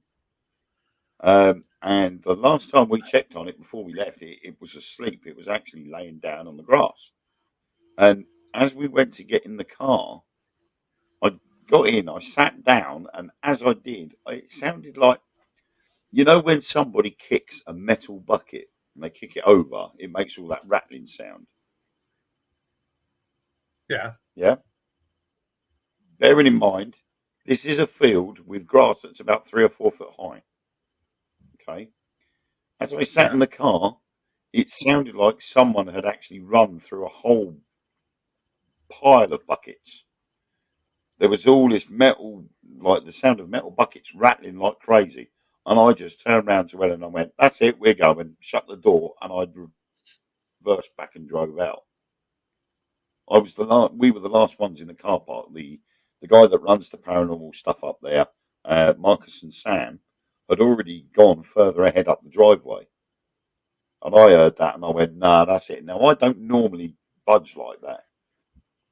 And the last time we checked on it before we left it was asleep. It was actually laying down on the grass. And as we went to get in the car, I got in, I sat down, and as I did, it sounded like, when somebody kicks a metal bucket and they kick it over, it makes all that rattling sound. Yeah. Yeah. Bearing in mind, this is a field with grass that's about 3 or 4 foot high. Okay. As I sat in the car, it sounded like someone had actually run through a whole pile of buckets. There was all this metal, like the sound of metal buckets rattling like crazy. And I just turned around to Ellen and I went, "That's it, we're going." Shut the door, and I reversed back and drove out. We were the last ones in the car park. The guy that runs the paranormal stuff up there, Marcus and Sam, had already gone further ahead up the driveway. And I heard that and I went, "Nah, that's it." Now, I don't normally budge like that.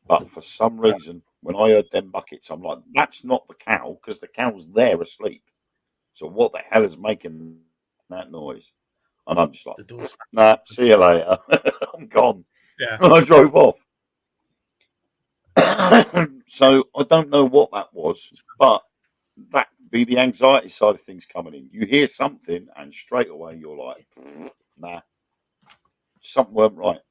But for some reason, when I heard them buckets, I'm like, that's not the cow, because the cow's there asleep. So what the hell is making that noise? And I'm just like, "Nah, see you later." I'm gone. Yeah. And I drove off. So I don't know what that was, but that could be the anxiety side of things coming in. You hear something and straight away you're like, "Nah, something weren't right."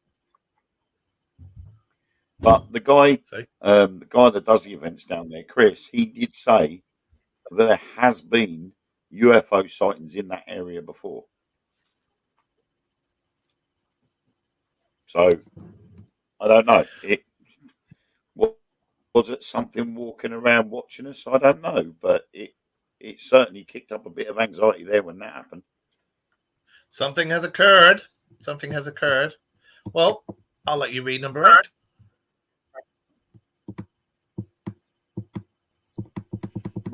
But the guy that does the events down there, Chris, he did say that there has been UFO sightings in that area before. So I don't know. Was it something walking around watching us? I don't know, but it certainly kicked up a bit of anxiety there when that happened. Something has occurred. Well, I'll let you read number 8.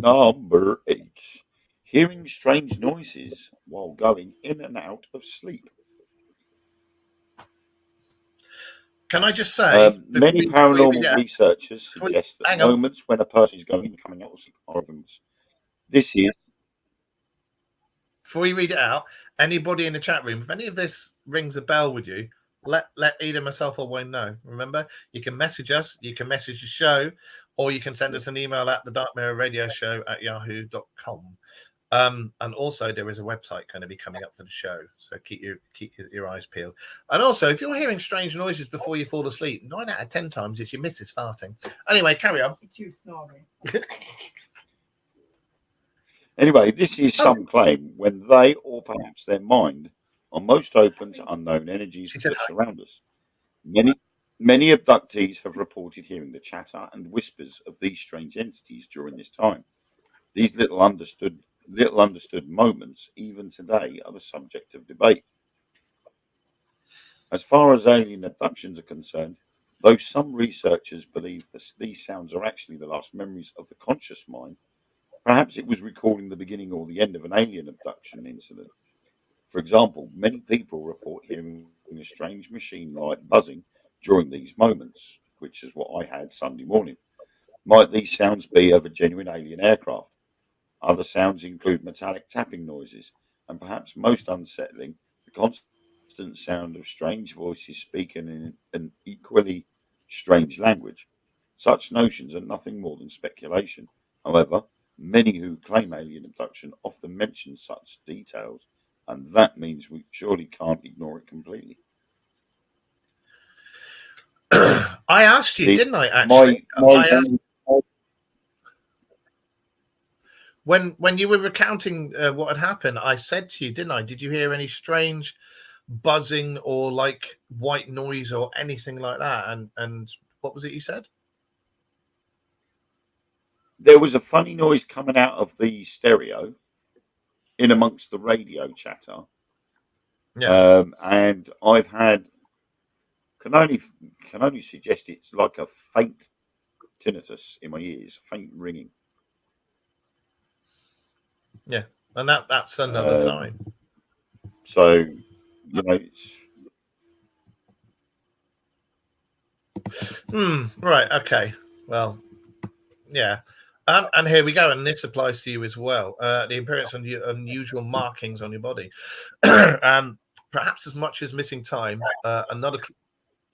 Number 8. Hearing strange noises while going in and out of sleep. Can I just say, many paranormal researchers suggest that moments when a person is going and coming out of sleep are events. This is. Before you read it out, anybody in the chat room, if any of this rings a bell with you, let either myself or Wayne know. Remember, you can message us, you can message the show, or you can send us an email at the Dark Mirror Radio Show at yahoo.com. And also there is a website going to be coming up for the show, so keep your eyes peeled. And also, if you're hearing strange noises before you fall asleep, 9 out of 10 times it's your missus farting. Anyway, carry on. It's you snoring. Anyway, this is some claim when they or perhaps their mind are most open to unknown energies that surround us. Many abductees have reported hearing the chatter and whispers of these strange entities during this time. These little understood moments, even today, are the subject of debate. As far as alien abductions are concerned, Though some researchers believe that these sounds are actually the last memories of the conscious mind, perhaps it was recalling the beginning or the end of an alien abduction incident. For example, many people report hearing a strange machine-like buzzing during these moments, which is what I had Sunday morning. Might these sounds be of a genuine alien aircraft? Other sounds include metallic tapping noises, and perhaps most unsettling, the constant sound of strange voices speaking in an equally strange language. Such notions are nothing more than speculation. However, many who claim alien abduction often mention such details, and that means we surely can't ignore it completely. I asked you, The- didn't I? Actually, I asked, my when you were recounting what had happened, I said to you, didn't I? Did you hear any strange buzzing or like white noise or anything like that? And what was it you said? there was a funny noise coming out of the stereo in amongst the radio chatter. Yeah. And I've had can only suggest it's like a faint tinnitus in my ears, faint ringing. And that's another Um, sign. so you know, Right. Okay. Well, yeah. And here we go. And this applies to you as well. The appearance of unusual markings on your body. Perhaps as much as missing time, another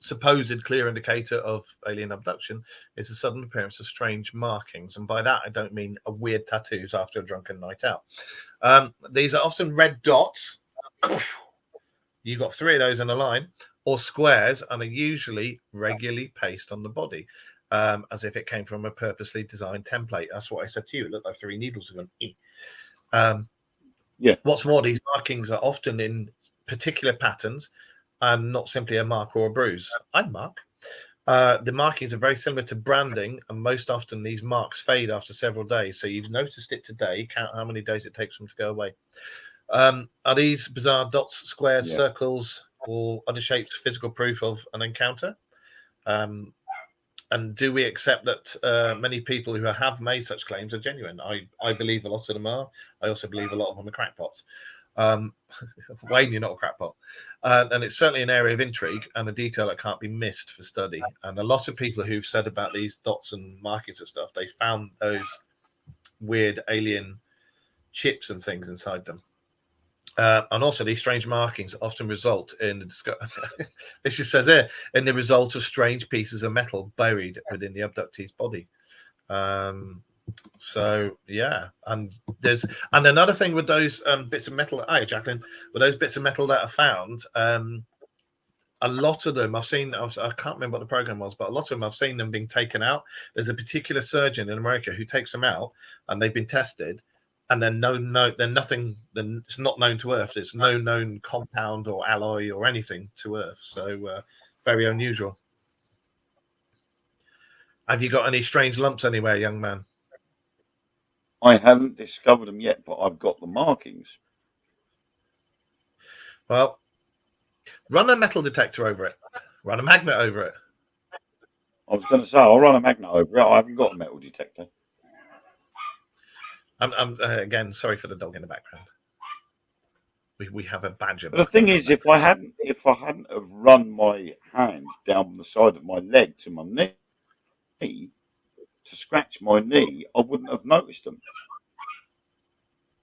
supposed clear indicator of alien abduction is the sudden appearance of strange markings. And by that, I don't mean a weird tattoos after a drunken night out. These are often red dots. You've got 3 of those in a line, or squares, and are usually regularly pasted on the body, as if it came from a purposely designed template. That's what I said to you. It looked like 3 needles going. Yeah. What's more, these markings are often in particular patterns and not simply a mark or a bruise. I'm Mark. The markings are very similar to branding, and most often these marks fade after several days. So you've noticed it today. Count how many days it takes them to go away. Are these bizarre dots, squares, Yeah. circles, or other shapes physical proof of an encounter? And do we accept that many people who have made such claims are genuine? I believe a lot of them are. I also believe a lot of them are crackpots. Wayne, you're not a crackpot. And it's certainly an area of intrigue and a detail that can't be missed for study. And a lot of people who've said about these dots and markings and stuff, they found those weird alien chips and things inside them. And also, these strange markings often result in the it just says here, in the result of strange pieces of metal buried within the abductee's body. So yeah, and another thing with those bits of metal. Hi, Jacqueline. With those bits of metal that are found, a lot of them I've seen. I can't remember what the program was, but a lot of them I've seen them being taken out. There's a particular surgeon in America who takes them out, and they've been tested. And then they're nothing. Then it's not known to Earth. It's no known compound or alloy or anything to Earth. So very unusual. Have you got any strange lumps anywhere, young man? I haven't discovered them yet, but I've got the markings. Well, run a metal detector over it. Run a magnet over it. I was going to say I'll run a magnet over it. I haven't got a metal detector. I'm again sorry for the dog in the background. We have a badger. But the thing is, if I hadn't have run my hand down the side of my leg to my knee to scratch my knee, I wouldn't have noticed them.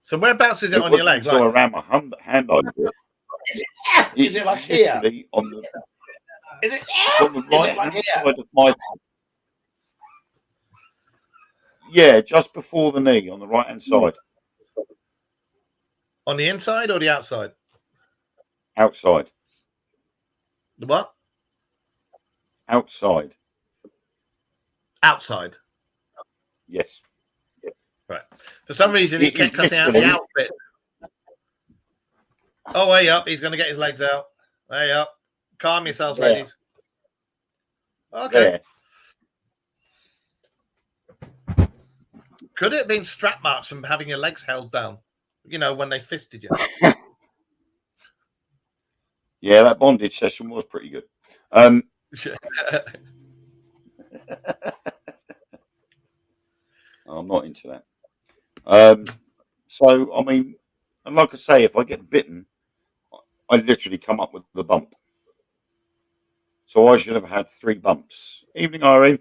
So whereabouts is it on your leg? So I ran my hand over it. Is it like here? On the, Is it? it's on the right like hand side of my. Yeah, just before the knee on the right hand side. On the inside or the outside? Outside. The what? Outside. Outside. Yes. Right. For some reason, he It is kept cutting out the literally- outfit. Oh, way up. He's going to get his legs out. Way up. Calm yourselves, There. ladies. Okay. There. Could it have been strap marks from having your legs held down? You know, when they fisted you. Yeah, that bondage session was pretty good. I'm not into that. So, I mean, and like I say, if I get bitten, I literally come up with the bump. So I should have had 3 bumps. Evening, Irene.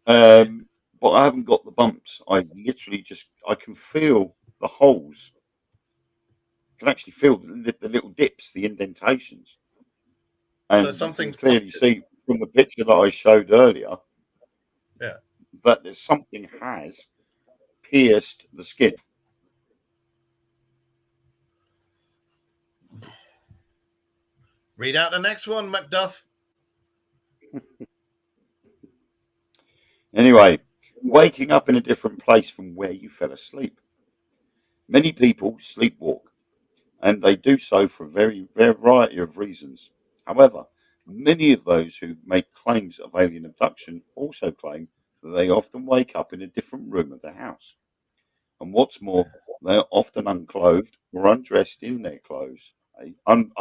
But I haven't got the bumps. I literally I can feel the holes. I can actually feel the little dips, the indentations. And So you can something's clearly see from the picture that I showed earlier Yeah. that there's something has pierced the skin. Read out the next one, Macduff. Anyway, waking up in a different place from where you fell asleep. Many people sleepwalk, and they do so for a very variety of reasons. However, many of those who make claims of alien abduction also claim that they often wake up in a different room of the house. And what's more, they are often unclothed or undressed in their clothes, and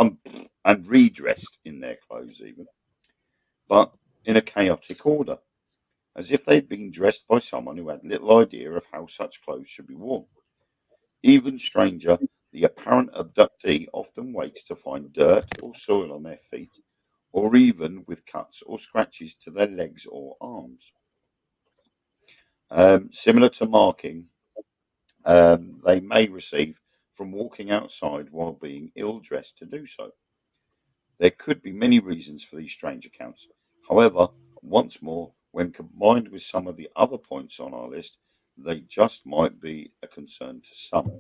redressed in their clothes even, but in a chaotic order, as if they'd been dressed by someone who had little idea of how such clothes should be worn. Even stranger, the apparent abductee often wakes to find dirt or soil on their feet, or even with cuts or scratches to their legs or arms. Similar to marking, they may receive from walking outside while being ill dressed to do so. There could be many reasons for these strange accounts. However, once more, when combined with some of the other points on our list, they just might be a concern to some,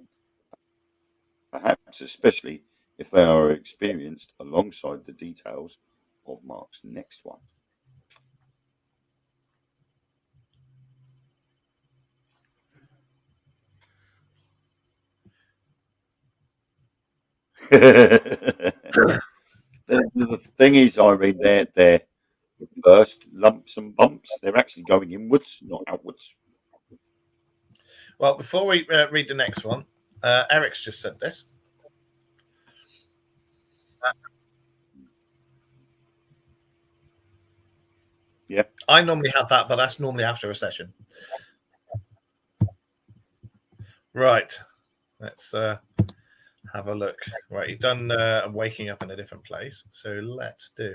perhaps especially if they are experienced alongside the details of Mark's next one. The thing is, Irene, they're first lumps and bumps. They're actually going inwards, not outwards. Well, before we read the next one, Eric's just said this. Yeah. I normally have that, but that's normally after a session. Right. Let's have a look. Right, you've done waking up in a different place. So let's do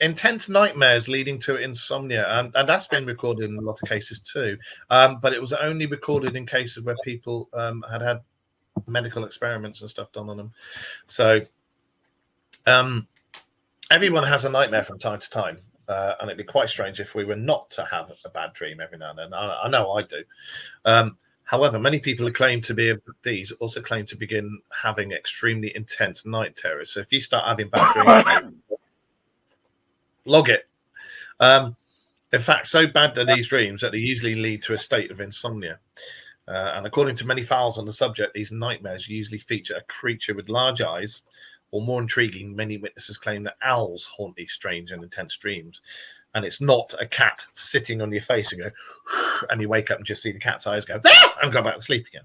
intense nightmares leading to insomnia. And that's been recorded in a lot of cases too. But it was only recorded in cases where people had medical experiments and stuff done on them. So everyone has a nightmare from time to time. And it'd be quite strange if we were not to have a bad dream every now and then. I know I do. However, many people who claim to be abductees also claim to begin having extremely intense night terrors. So if you start having bad dreams, log it. In fact, so bad are these dreams that they usually lead to a state of insomnia. And according to many files on the subject, these nightmares usually feature a creature with large eyes, or more intriguing, many witnesses claim that owls haunt these strange and intense dreams. And it's not a cat sitting on your face and go, and you wake up and just see the cat's eyes go, and go back to sleep again.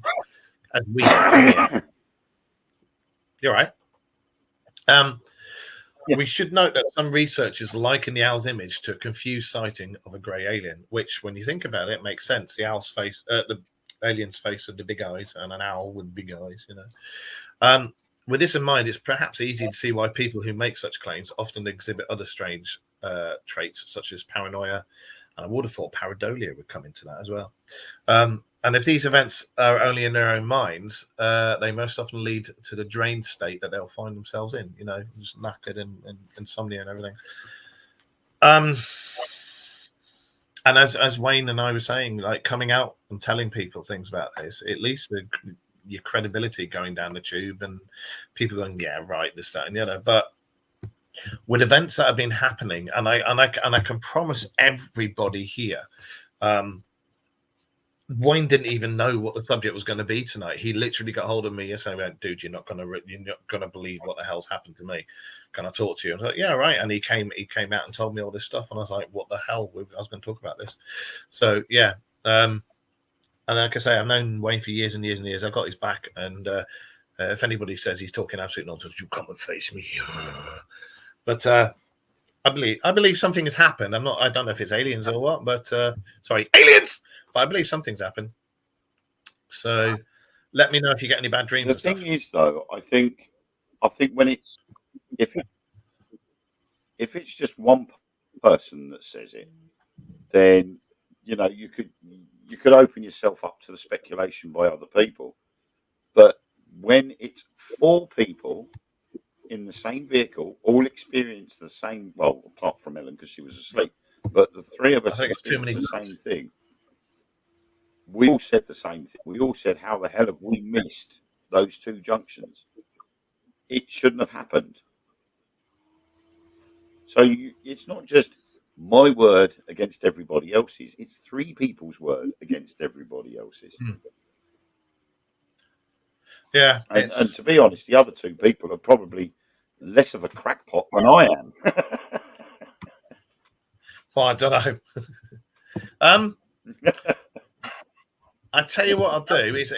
As we You're right. We should note that some researchers liken the owl's image to a confused sighting of a grey alien, which, when you think about it, makes sense. The owl's face, the alien's face with the big eyes, and an owl with big eyes, you know. With this in mind, it's perhaps easy to see why people who make such claims often exhibit other strange traits, such as paranoia, and I would have thought pareidolia would come into that as well. And if these events are only in their own minds, they most often lead to the drained state that they'll find themselves in, you know, just knackered and insomnia and everything. And as Wayne and I were saying, like coming out and telling people things about this, it leads to your credibility going down the tube and people going, yeah, right, this, that, and the other. But with events that have been happening, and I can promise everybody here, Wayne didn't even know what the subject was going to be tonight. He literally got hold of me yesterday and went, dude, you're not gonna believe what the hell's happened to me. Can I talk to you? I was like, yeah, right. And he came out and told me all this stuff, and I was like, what the hell? I was going to talk about this. So yeah. And like I say, I've known Wayne for years and years and years. I've got his back. And if anybody says he's talking absolute nonsense, you come and face me. But I believe something has happened. I don't know if it's aliens or what, but sorry, aliens. But I believe something's happened. So let me know if you get any bad dreams The and stuff. thing is, though, I think when it's if it's just one person that says it, then you could open yourself up to the speculation by other people. But when it's 4 people in the same vehicle, all experience the same, well, apart from Ellen because she was asleep, but the 3 of I us think it's too experienced many the same thing. We all said the same thing. We all said, how the hell have we missed those 2 junctions? It shouldn't have happened. So it's not just my word against everybody else's. It's 3 people's word against everybody else's. Yeah, And to be honest, the other 2 people are probably less of a crackpot than I am. well, I don't know. I tell you what I'll do is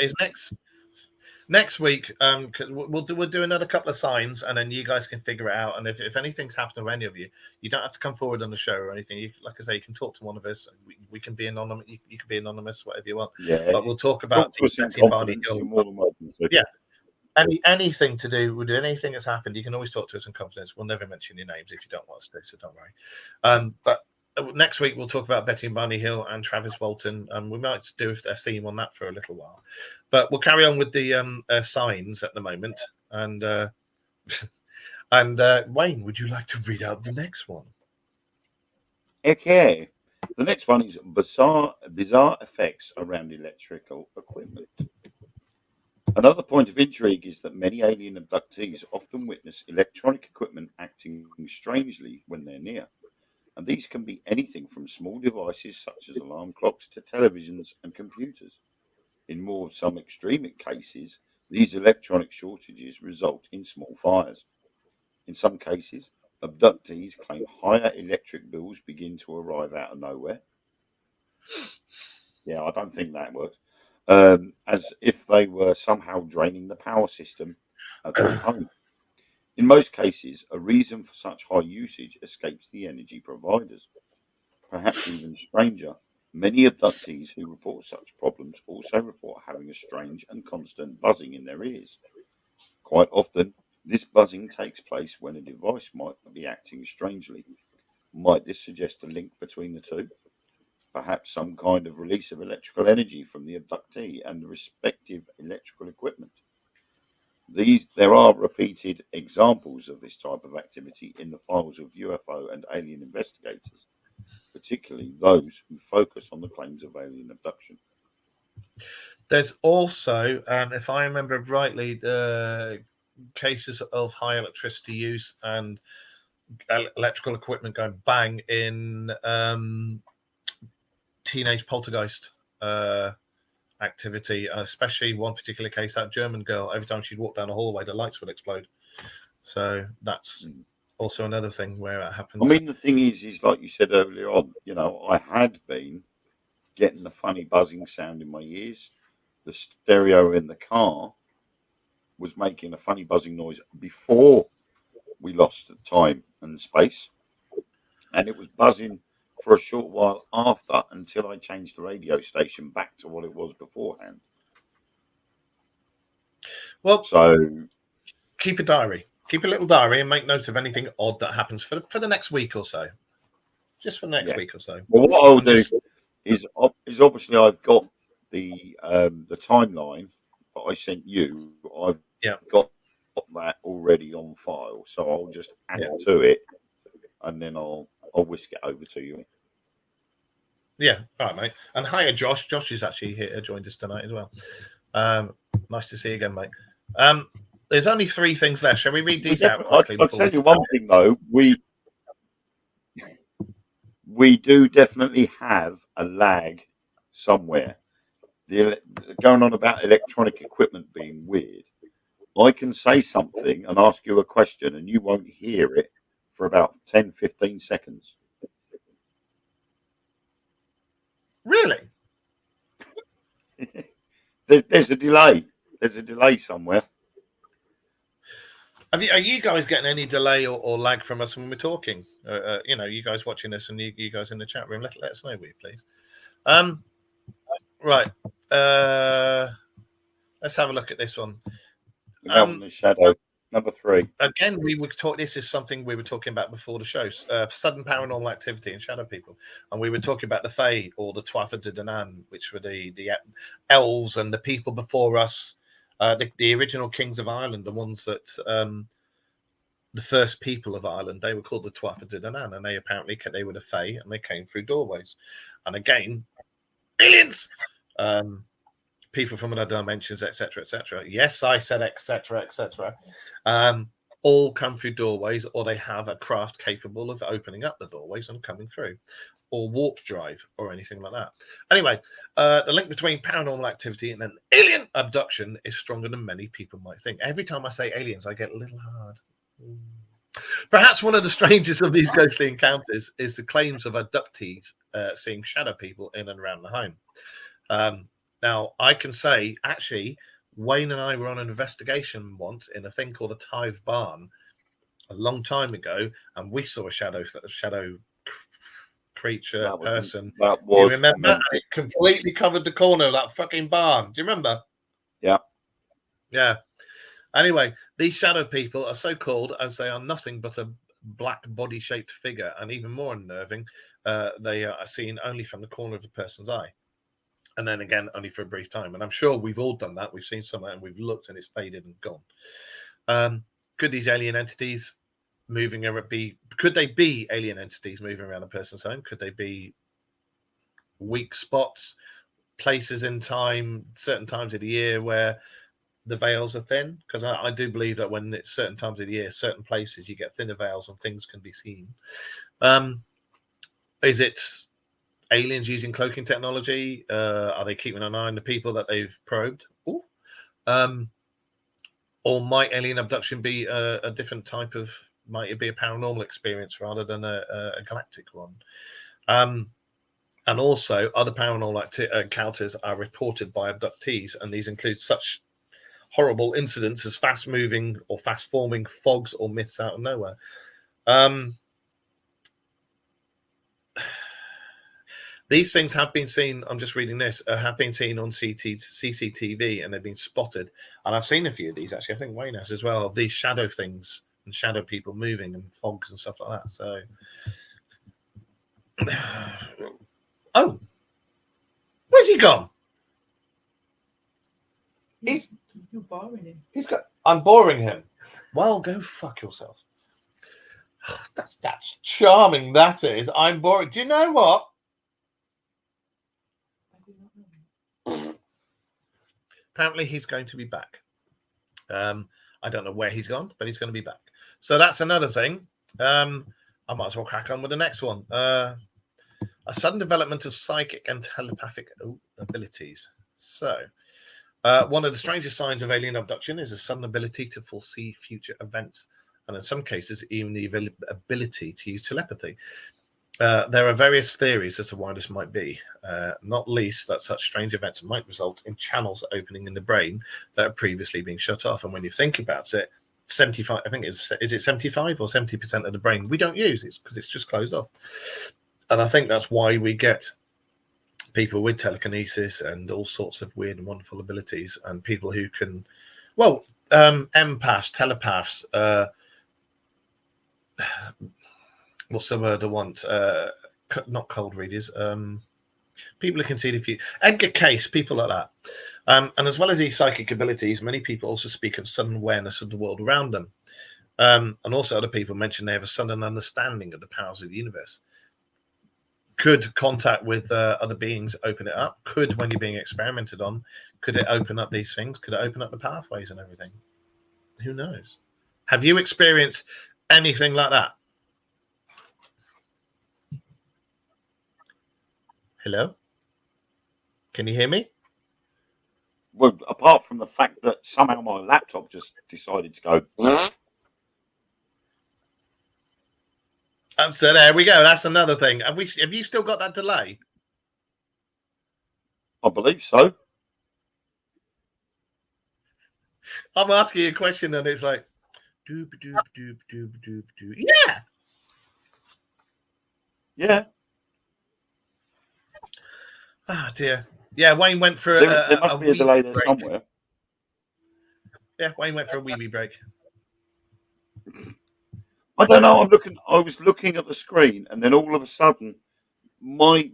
next week. 'Cause we'll do another couple of signs, and then you guys can figure it out. And if anything's happened to any of you, you don't have to come forward on the show or anything. Like I say, you can talk to one of us. We can be anonymous. You can be anonymous, whatever you want. Yeah, But we'll talk about to us in Betty and Barney confidence. Hill. You're more than welcome to. Yeah. Anything to do with anything that's happened, you can always talk to us in confidence. We'll never mention your names if you don't want us to, so don't worry. But next week we'll talk about Betty and Barney Hill and Travis Walton, and we might do a theme on that for a little while. But we'll carry on with the signs at the moment. And Wayne, would you like to read out the next one? Okay. The next one is bizarre effects around electrical equipment. Another point of intrigue is that many alien abductees often witness electronic equipment acting strangely when they're near. And these can be anything from small devices such as alarm clocks to televisions and computers. In some extreme cases, these electronic shortages result in small fires. In some cases, abductees claim higher electric bills begin to arrive out of nowhere. Yeah, I don't think that works. As if they were somehow draining the power system at their home. In most cases, a reason for such high usage escapes the energy providers. Perhaps even stranger, many abductees who report such problems also report having a strange and constant buzzing in their ears. Quite often, this buzzing takes place when a device might be acting strangely. Might this suggest a link between the 2? Perhaps some kind of release of electrical energy from the abductee and the respective electrical equipment. There are repeated examples of this type of activity in the files of UFO and alien investigators, particularly those who focus on the claims of alien abduction. There's also, if I remember rightly, cases of high electricity use and electrical equipment going bang in teenage poltergeist activity, especially one particular case, that German girl, every time she'd walk down a hallway, the lights would explode. So that's also another thing where it happens. I mean, the thing is like you said earlier on, I had been getting the funny buzzing sound in my ears. The stereo in the car was making a funny buzzing noise before we lost time and space. And it was buzzing for a short while after until I changed the radio station back to what it was beforehand. Well, so keep a diary. Keep a little diary and make note of anything odd that happens for the next week or so. Just for the next week or so. Well, what I'll do is obviously I've got the timeline that I sent you. I've got that already on file, so I'll just add to it, and then I'll whisk it over to you. Yeah, all right, mate. And hiya, Josh. Josh is actually here, joined us tonight as well. Nice to see you again, mate. There's only 3 things left. Shall we read these out quickly? I'll tell you one thing though. We do definitely have a lag somewhere. Going on about electronic equipment being weird. I can say something and ask you a question and you won't hear it for about 10-15 seconds. Really? There's a delay. There's a delay somewhere. Are you guys getting any delay or lag from us when we're talking? You guys watching this and you guys in the chat room, let us know, will you, please? Right. Let's have a look at this one. Melvin the Shadow, number 3. Again, this is something we were talking about before the show. Sudden paranormal activity and shadow people, and we were talking about the Fae or the Tuatha De Danann, which were the elves and the people before us, the original kings of Ireland, the ones that the first people of Ireland. They were called the Tuatha De Danann, and they were the Fae, and they came through doorways. And again, aliens. People from other dimensions, etc., etc. Yes, I said etc., etc. All come through doorways, or they have a craft capable of opening up the doorways and coming through, or warp drive, or anything like that. Anyway, the link between paranormal activity and an alien abduction is stronger than many people might think. Every time I say aliens, I get a little hard. Perhaps one of the strangest of these ghostly encounters is the claims of abductees seeing shadow people in and around the home. Now, I can say, actually, Wayne and I were on an investigation once in a thing called a Tithe Barn a long time ago, and we saw a shadow creature, person. You remember? It completely covered the corner of that fucking barn. Do you remember? Yeah. Yeah. Anyway, these shadow people are so called as they are nothing but a black body-shaped figure, and even more unnerving, they are seen only from the corner of the person's eye. And then again, only for a brief time. And I'm sure we've all done that. We've seen somewhere and we've looked and it's faded and gone. Could these alien entities could they be alien entities moving around a person's home? Could they be weak spots, places in time, certain times of the year where the veils are thin? Because I do believe that when it's certain times of the year, certain places, you get thinner veils and things can be seen. Is it aliens using cloaking technology? Are they keeping an eye on the people that they've probed? Or might alien abduction be a different type of? Might it be a paranormal experience rather than a galactic one? And also, other paranormal encounters are reported by abductees, and these include such horrible incidents as fast-moving or fast-forming fogs or mists out of nowhere. These things have been seen, I'm just reading this, have been seen on CCTV, and they've been spotted. And I've seen a few of these, actually. I think Wayne has as well, of these shadow things and shadow people moving and fogs and stuff like that. So, oh, where's he gone? You're boring him. I'm boring him. Well, go fuck yourself. That's charming, that is. I'm boring. Do you know what? Apparently he's going to be back. I don't know where he's gone, but he's going to be back. So that's another thing. I might as well crack on with the next one. A sudden development of psychic and telepathic abilities. So one of the strangest signs of alien abduction is a sudden ability to foresee future events, and in some cases even the ability to use telepathy. There are various theories as to why this might be, not least that such strange events might result in channels opening in the brain that have previously been shut off. And when you think about it, 75, I think is it 75 or 70% of the brain we don't use, it's because it's just closed off. And I think that's why we get people with telekinesis and all sorts of weird and wonderful abilities, and people who can, empaths, telepaths, what's the word I want? Not cold readers. People who can see the future. Edgar Cayce, people like that. And as well as these psychic abilities, many people also speak of sudden awareness of the world around them. And also other people mention they have a sudden understanding of the powers of the universe. Could contact with other beings open it up? Could, when you're being experimented on, could it open up these things? Could it open up the pathways and everything? Who knows? Have you experienced anything like that? Hello? Can you hear me? Well, apart from the fact that somehow my laptop just decided to go. And so there we go. That's another thing. Have you still got that delay? I believe so. I'm asking you a question and it's like, Doop, doop, doop, doop, doop, doop. Yeah. Yeah, Oh dear. Yeah, Wayne went for there must be a wee delay there break. somewhere. Yeah, Wayne went for a wee break. I don't know. I was looking at the screen, and then all of a sudden, my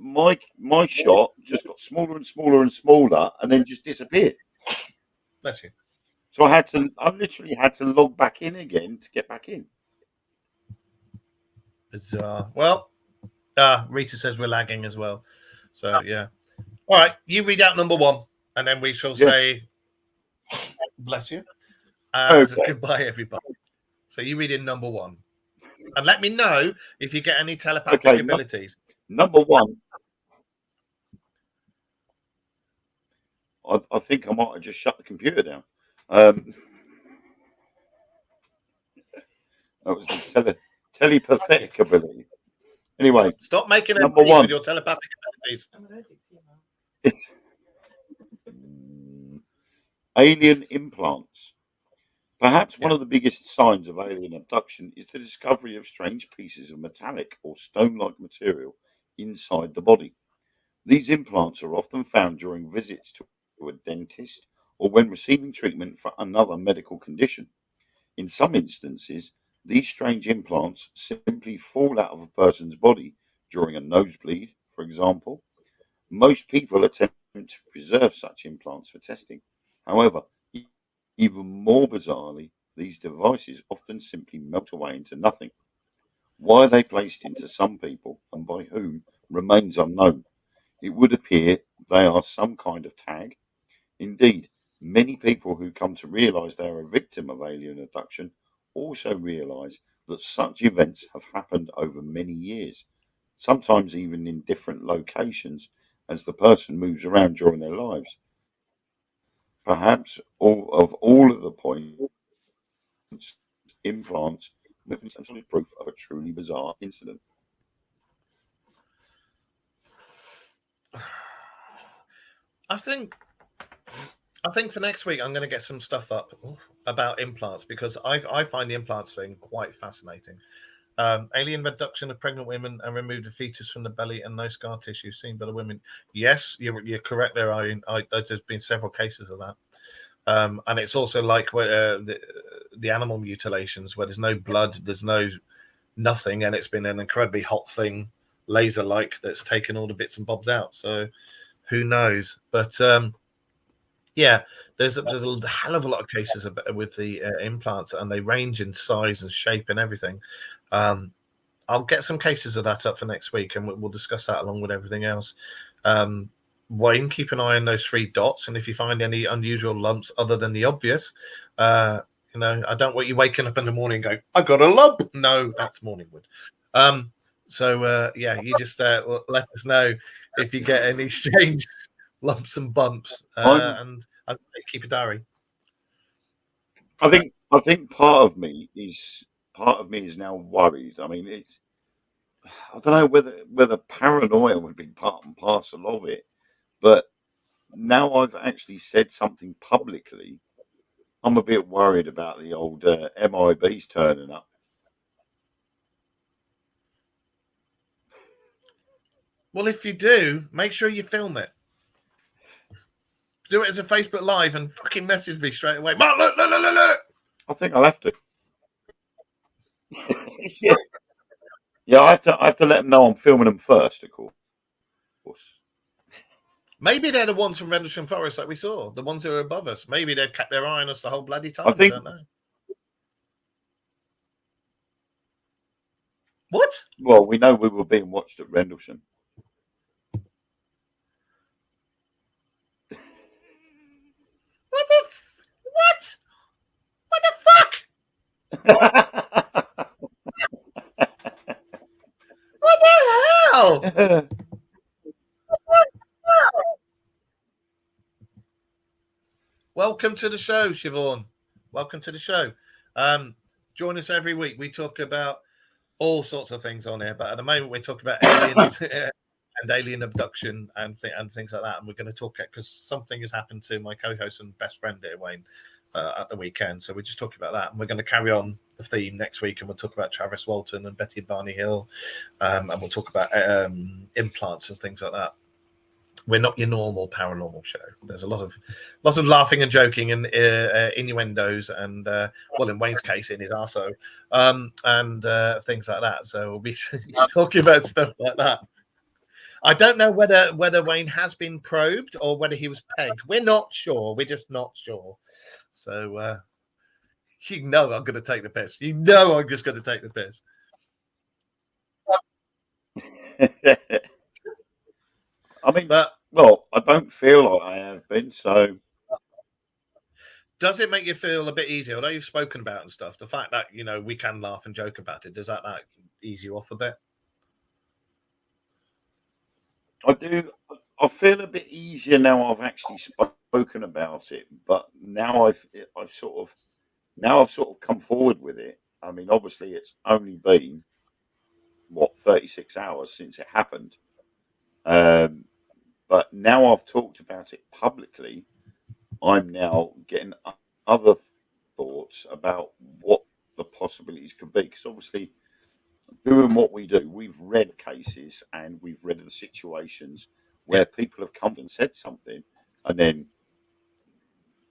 shot just got smaller and smaller and smaller, and then just disappeared. Bless you. So I literally had to log back in again to get back in. Bizarre. Well, Rita says we're lagging as well. So yeah. All right, you read out number 1, and then we shall Yes. say bless you and Okay. goodbye, everybody. So you read in number 1, and let me know if you get any telepathic abilities. Number 1. I think I might have just shut the computer down. That was the telepathic ability. Anyway, Stop making a number money 1. with your telepathic abilities. I'm allergic to you, Mum. It's alien implants. Perhaps one of the biggest signs of alien abduction is the discovery of strange pieces of metallic or stone-like material inside the body. These implants are often found during visits to a dentist or when receiving treatment for another medical condition. In some instances, these strange implants simply fall out of a person's body during a nosebleed, for example. Most people attempt to preserve such implants for testing. However, even more bizarrely, these devices often simply melt away into nothing. Why they placed into some people and by whom remains unknown. It would appear they are some kind of tag. Indeed, many people who come to realise they are a victim of alien abduction also realise that such events have happened over many years, sometimes even in different locations as the person moves around during their lives. Perhaps all of the points, implants, movements, and solid proof of a truly bizarre incident. I think for next week I'm going to get some stuff up about implants because I find the implants thing quite fascinating. Alien abduction of pregnant women and removed a fetus from the belly and no scar tissue seen by the women. Yes, you're correct there. There's been several cases of that. And it's also like where the animal mutilations where there's no blood, there's no nothing, and it's been an incredibly hot thing, laser-like, that's taken all the bits and bobs out. So who knows? But yeah, there's a hell of a lot of cases with the implants, and they range in size and shape and everything. I'll get some cases of that up for next week, and we'll discuss that along with everything else. Wayne, keep an eye on those 3 dots, and if you find any unusual lumps other than the obvious, I don't want you waking up in the morning and going, "I got a lump." No, that's morningwood. Yeah, you just let us know if you get any strange lumps and bumps, and keep a diary. I think part of me is now worried. I mean, I don't know whether paranoia would be part and parcel of it, but now I've actually said something publicly, I'm a bit worried about the old MIBs turning up. Well, if you do, make sure you film it. Do it as a Facebook Live and fucking message me straight away. Mark, look. I think I'll have to. Yeah, I have to let them know I'm filming them first, of course. Maybe they're the ones from Rendlesham Forest that we saw, the ones who are above us. Maybe they've kept their eye on us the whole bloody time. I don't know. What? Well, we know we were being watched at Rendlesham. What the fuck? What the hell? Welcome to the show, Siobhan. Welcome to the show. Join us every week. We talk about all sorts of things on here, but at the moment we're talking about aliens and alien abduction and things like that. And we're going to talk because something has happened to my co-host and best friend here, Wayne. at the weekend. So we're just talking about that. And we're going to carry on the theme next week, and we'll talk about Travis Walton and Betty and Barney Hill, and we'll talk about implants and things like that. We're not your normal paranormal show. There's a lot of laughing and joking and innuendos and well, in Wayne's case, in his arso, and things like that. So we'll be talking about stuff like that. I don't know whether Wayne has been probed or whether he was pegged. We're not sure. We're just not sure. So you know I'm going to take the piss. You know I'm just going to take the piss. I mean, But well, I don't feel like I have been, so. Does it make you feel a bit easier? Although you've spoken about and stuff, the fact that, you know, we can laugh and joke about it, does that like ease you off a bit? I do. I feel a bit easier now I've actually spoken about it, but now I've sort of come forward with it. I mean, obviously it's only been 36 hours since it happened. But now I've talked about it publicly, I'm now getting other thoughts about what the possibilities could be. Because obviously, doing what we do, we've read cases and we've read the situations where people have come and said something, and then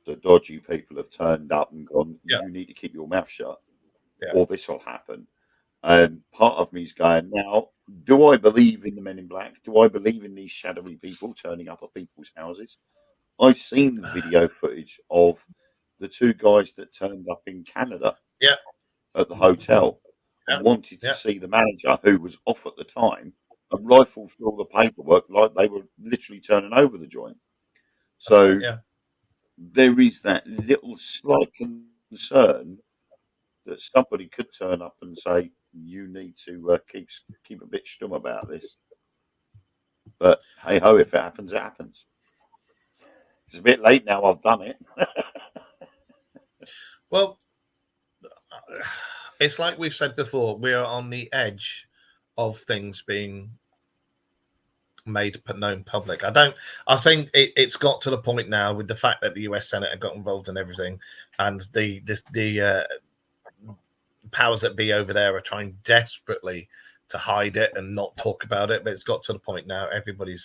the dodgy people have turned up and gone, you need to keep your mouth shut, or this will happen. And part of me is going, now, do I believe in the Men in Black? Do I believe in these shadowy people turning up at people's houses? I've seen the video footage of the two guys that turned up in Canada at the hotel and wanted to see the manager, who was off at the time, and rifled through all the paperwork like they were literally turning over the joint. So there is that little slight concern that somebody could turn up and say, you need to keep a bit stum about this. But hey ho, if it happens, it happens. It's a bit late now. I've done it. Well, it's like we've said before. We're on the edge of things being made known public. I think it's got to the point now with the fact that the US Senate have got involved in everything, and the powers that be over there are trying desperately to hide it and not talk about it. But it's got to the point now. Everybody.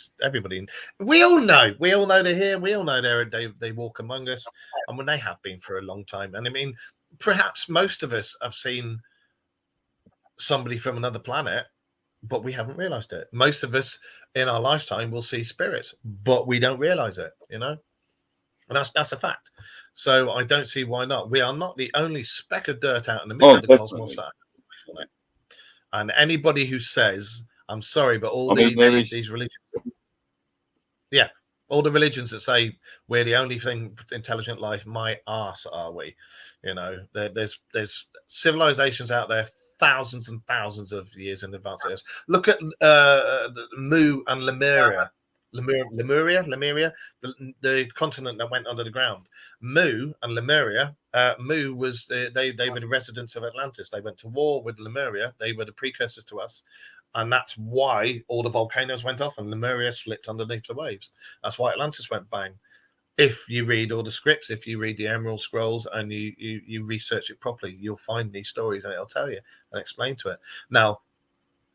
We all know they're here. We all know they walk among us, and when they have been for a long time. And I mean, perhaps most of us have seen somebody from another planet, but we haven't realized it. Most of us in our lifetime will see spirits, but we don't realize it. You know, and that's a fact. So I don't see why not. We are not the only speck of dirt out in the middle of the cosmos. And anybody who says, I'm sorry, but these religions, all the religions that say we're the only thing intelligent life, my arse are we? You know, there's civilizations out there thousands and thousands of years in advance of us. Look at Mu and Lemuria. Lemuria, the continent that went under the ground. Mu and Lemuria. Mu was they were the residents of Atlantis. They went to war with Lemuria. They were the precursors to us, and that's why all the volcanoes went off and Lemuria slipped underneath the waves. That's why Atlantis went bang. If you read all the scripts, if you read the Emerald Scrolls and you research it properly, you'll find these stories and it'll tell you and explain to it. Now,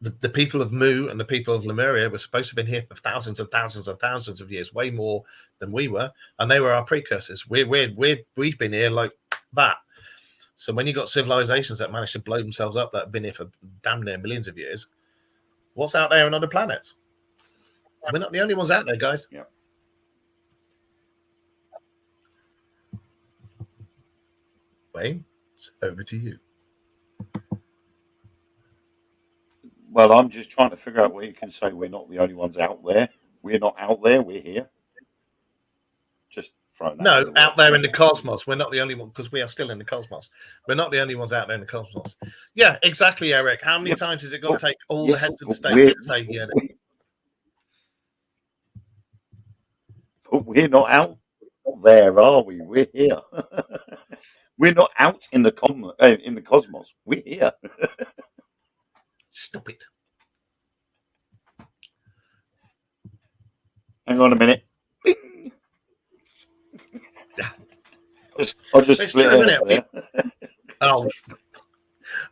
the people of Mu and the people of Lemuria were supposed to have been here for thousands and thousands and thousands of years, way more than we were, and they were our precursors. We've been here like that. So when you got civilizations that managed to blow themselves up that have been here for damn near millions of years, what's out there on other planets? We're not the only ones out there, guys. Yeah. Wayne, it's over to you. Well, I'm just trying to figure out where you can say we're not the only ones out there. We're not out there. We're here. Just throwing that out there in the cosmos. We're not the only one because we are still in the cosmos. We're not the only ones out there in the cosmos. Yeah, exactly, Eric. How many times is it going to take all the heads of the state to say, yeah? But we're not out there, are we? We're here. We're not out in the cosmos. We're here. Stop it. Hang on a minute. I'll just It's split true, hairs isn't it? there. Oh,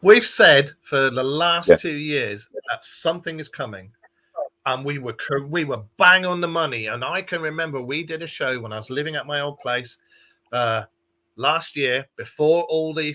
we've said for the last Yeah. 2 years that something is coming, and we were bang on the money. And I can remember we did a show when I was living at my old place last year, before all the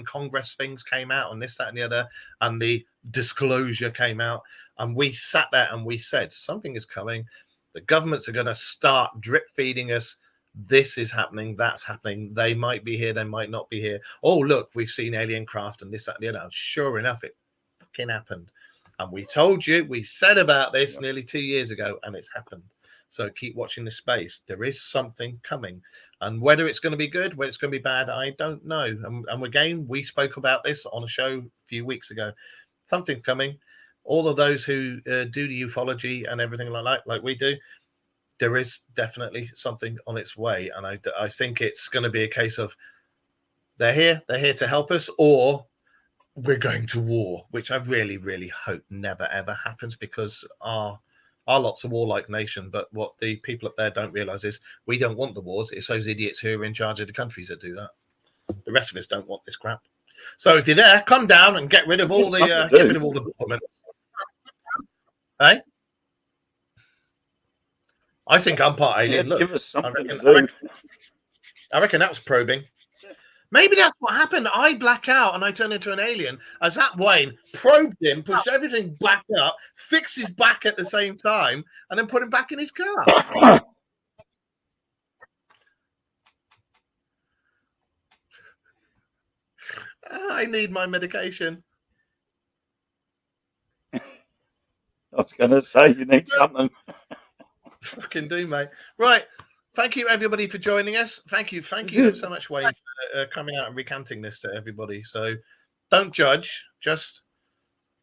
Congress things came out, and this, that, and the other, and the disclosure came out, and we sat there and we said something is coming. The governments are going to start drip feeding us. This is happening, that's happening. They might be here, they might not be here. Oh, look, we've seen alien craft and this, that, and the other. And sure enough, it fucking happened. And we told you, we said about this nearly 2 years ago, and it's happened. So keep watching this space. There is something coming. And whether it's going to be good, whether it's going to be bad, I don't know. And again, we spoke about this on a show a few weeks ago. Something coming. All of those who do the ufology and everything like that, like we do, there is definitely something on its way. And I think it's going to be a case of they're here to help us, or we're going to war, which I really, really hope never, ever happens, because our lot's a warlike nation. But what the people up there don't realize is we don't want the wars. It's those idiots who are in charge of the countries that do that. The rest of us don't want this crap. So if you're there, come down and get rid of all the government. Hey, I think I'm part alien. Look, give us something to do. I reckon that was probing. Maybe that's what happened. I black out and I turn into an alien. As that Wayne probed him, pushed everything back up, fixed his back at the same time, and then put him back in his car. I need my medication. I was going to say you need something. Fucking do, mate. Right. Thank you, everybody, for joining us. Thank you so much, Wayne, for coming out and recanting this to everybody. So don't judge. Just,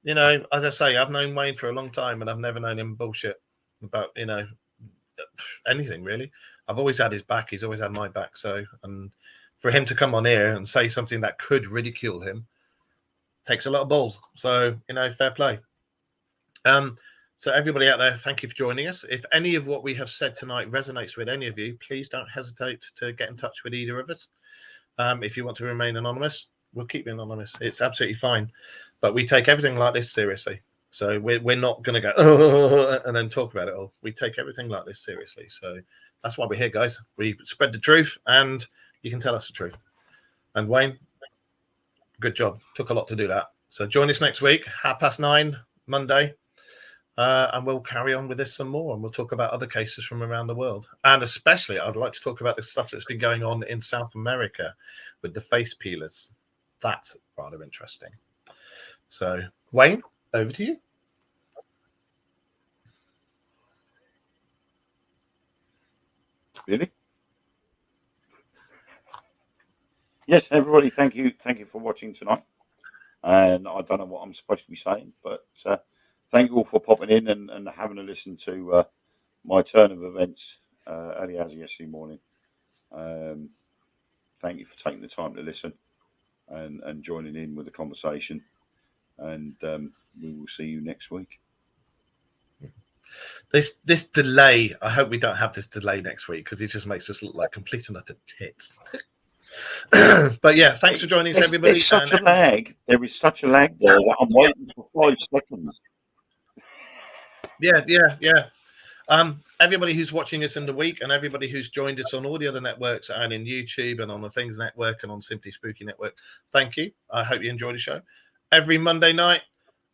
as I say, I've known Wayne for a long time, and I've never known him bullshit about, anything, really. I've always had his back. He's always had my back. So, and for him to come on here and say something that could ridicule him takes a lot of balls. So, fair play. So everybody out there, thank you for joining us. If any of what we have said tonight resonates with any of you, please don't hesitate to get in touch with either of us. If you want to remain anonymous, we'll keep you anonymous. It's absolutely fine. But we take everything like this seriously. So we're not going to go and then talk about it all. We take everything like this seriously. So that's why we're here, guys. We spread the truth, and you can tell us the truth. And Wayne, good job. Took a lot to do that. So join us next week, 9:30, Monday. And we'll carry on with this some more, and we'll talk about other cases from around the world. And especially, I'd like to talk about the stuff that's been going on in South America with the face peelers. That's rather interesting. So, Wayne, over to you. Really? Yes, everybody, thank you for watching tonight. And I don't know what I'm supposed to be saying, but thank you all for popping in and having a listen to my turn of events early as yesterday morning. Thank you for taking the time to listen and joining in with the conversation. And we will see you next week. This delay, I hope we don't have this delay next week, because it just makes us look like complete and utter tits. But yeah, thanks for joining us, everybody. There's such a lag. There is such a lag there that I'm waiting for 5 seconds. Yeah. Everybody who's watching us in the week, and everybody who's joined us on all the other networks and in YouTube and on the Things Network and on Simply Spooky Network, thank you. I hope you enjoyed the show. Every Monday night,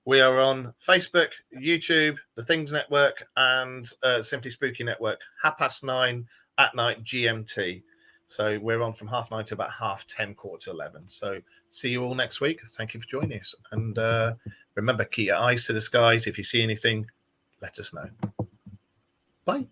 we are on Facebook, YouTube, the Things Network, and Simply Spooky Network, 9:30 at night GMT. So we're on from 9:30 to about 10:30, 11:15. So see you all next week. Thank you for joining us. And remember, keep your eyes to the skies. If you see anything, let us know. Bye.